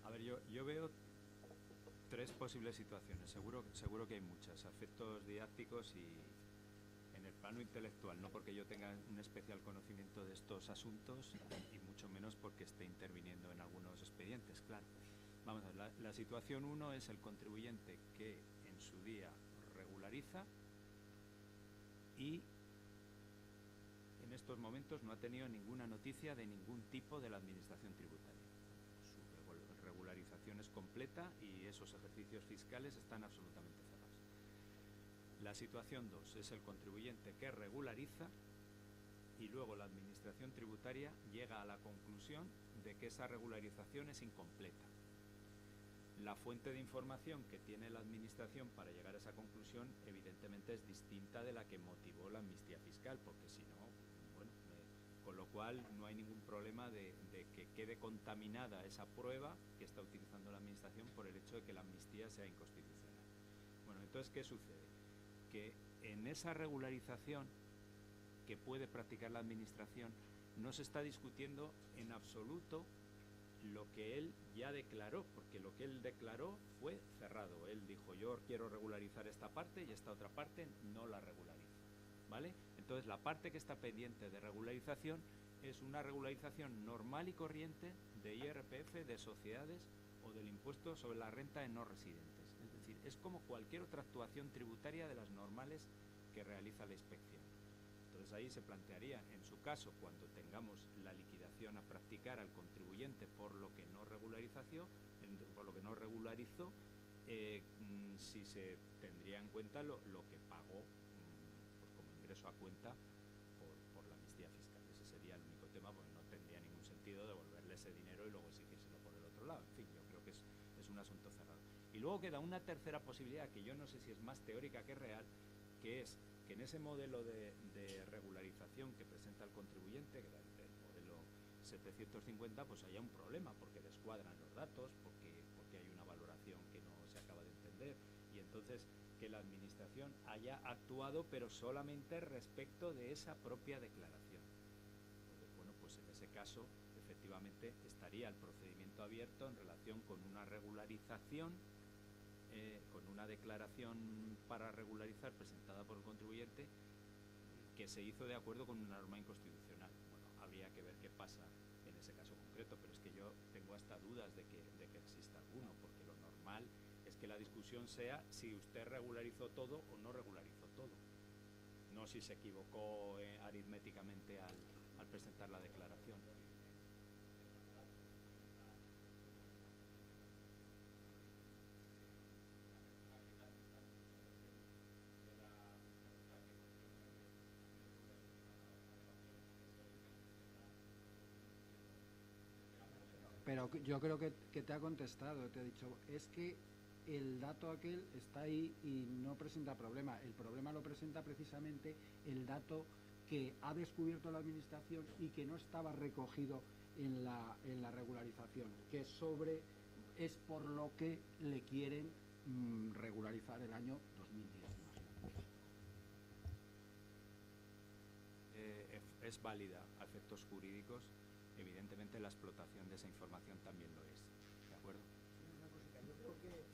a ver, yo veo tres posibles situaciones, seguro que hay muchas, efectos didácticos y en el plano intelectual, no porque yo tenga un especial conocimiento de estos asuntos y mucho menos porque esté interviniendo en algunos expedientes, claro. Vamos a ver, la situación 1 es el contribuyente que en su día regulariza y en estos momentos no ha tenido ninguna noticia de ningún tipo de la administración tributaria. Su regularización es completa y esos ejercicios fiscales están absolutamente cerrados. La situación 2 es el contribuyente que regulariza y luego la administración tributaria llega a la conclusión de que esa regularización es incompleta. La fuente de información que tiene la administración para llegar a esa conclusión evidentemente es distinta de la que motivó la amnistía fiscal, porque si no, bueno, con lo cual no hay ningún problema de que quede contaminada esa prueba que está utilizando la administración por el hecho de que la amnistía sea inconstitucional. Bueno, entonces, ¿qué sucede? Que en esa regularización que puede practicar la administración no se está discutiendo en absoluto lo que él ya declaró, porque lo que él declaró fue cerrado. Él dijo, yo quiero regularizar esta parte y esta otra parte no la regularizo, ¿vale? Entonces la parte que está pendiente de regularización es una regularización normal y corriente de IRPF, de sociedades o del impuesto sobre la renta de no residentes. Es decir, es como cualquier otra actuación tributaria de las normales que realiza la inspección. Entonces ahí se plantearía, en su caso, cuando tengamos la liquidación a practicar al contribuyente por lo que no regularizó, si se tendría en cuenta lo que pagó, pues como ingreso a cuenta por la amnistía fiscal. Ese sería el único tema, porque no tendría ningún sentido devolverle ese dinero y luego exigírselo por el otro lado. En fin, yo creo que es un asunto cerrado. Y luego queda una tercera posibilidad, que yo no sé si es más teórica que real, que es que en ese modelo de regularización que presenta el contribuyente, que era el modelo 750, pues haya un problema, porque descuadran los datos, porque hay una valoración que no se acaba de entender, y entonces que la Administración haya actuado, pero solamente respecto de esa propia declaración. Entonces, bueno, pues en ese caso, efectivamente, estaría el procedimiento abierto en relación con una regularización, con una declaración para regularizar presentada por el contribuyente, que se hizo de acuerdo con una norma inconstitucional. Bueno, habría que ver qué pasa en ese caso concreto, pero es que yo tengo hasta dudas de que exista alguno, porque lo normal es que la discusión sea si usted regularizó todo o no regularizó todo, no si se equivocó aritméticamente al presentar la declaración. Pero yo creo que te ha contestado, te ha dicho, es que el dato aquel está ahí y no presenta problema. El problema lo presenta precisamente el dato que ha descubierto la Administración y que no estaba recogido en la regularización, que es por lo que le quieren regularizar el año 2010. Es válida a efectos jurídicos. Evidentemente la explotación de esa información también lo es. ¿De acuerdo? Una cosita, yo creo que,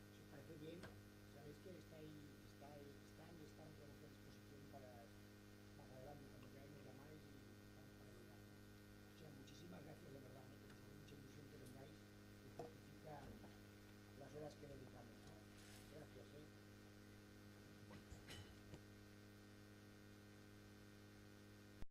si os parece bien,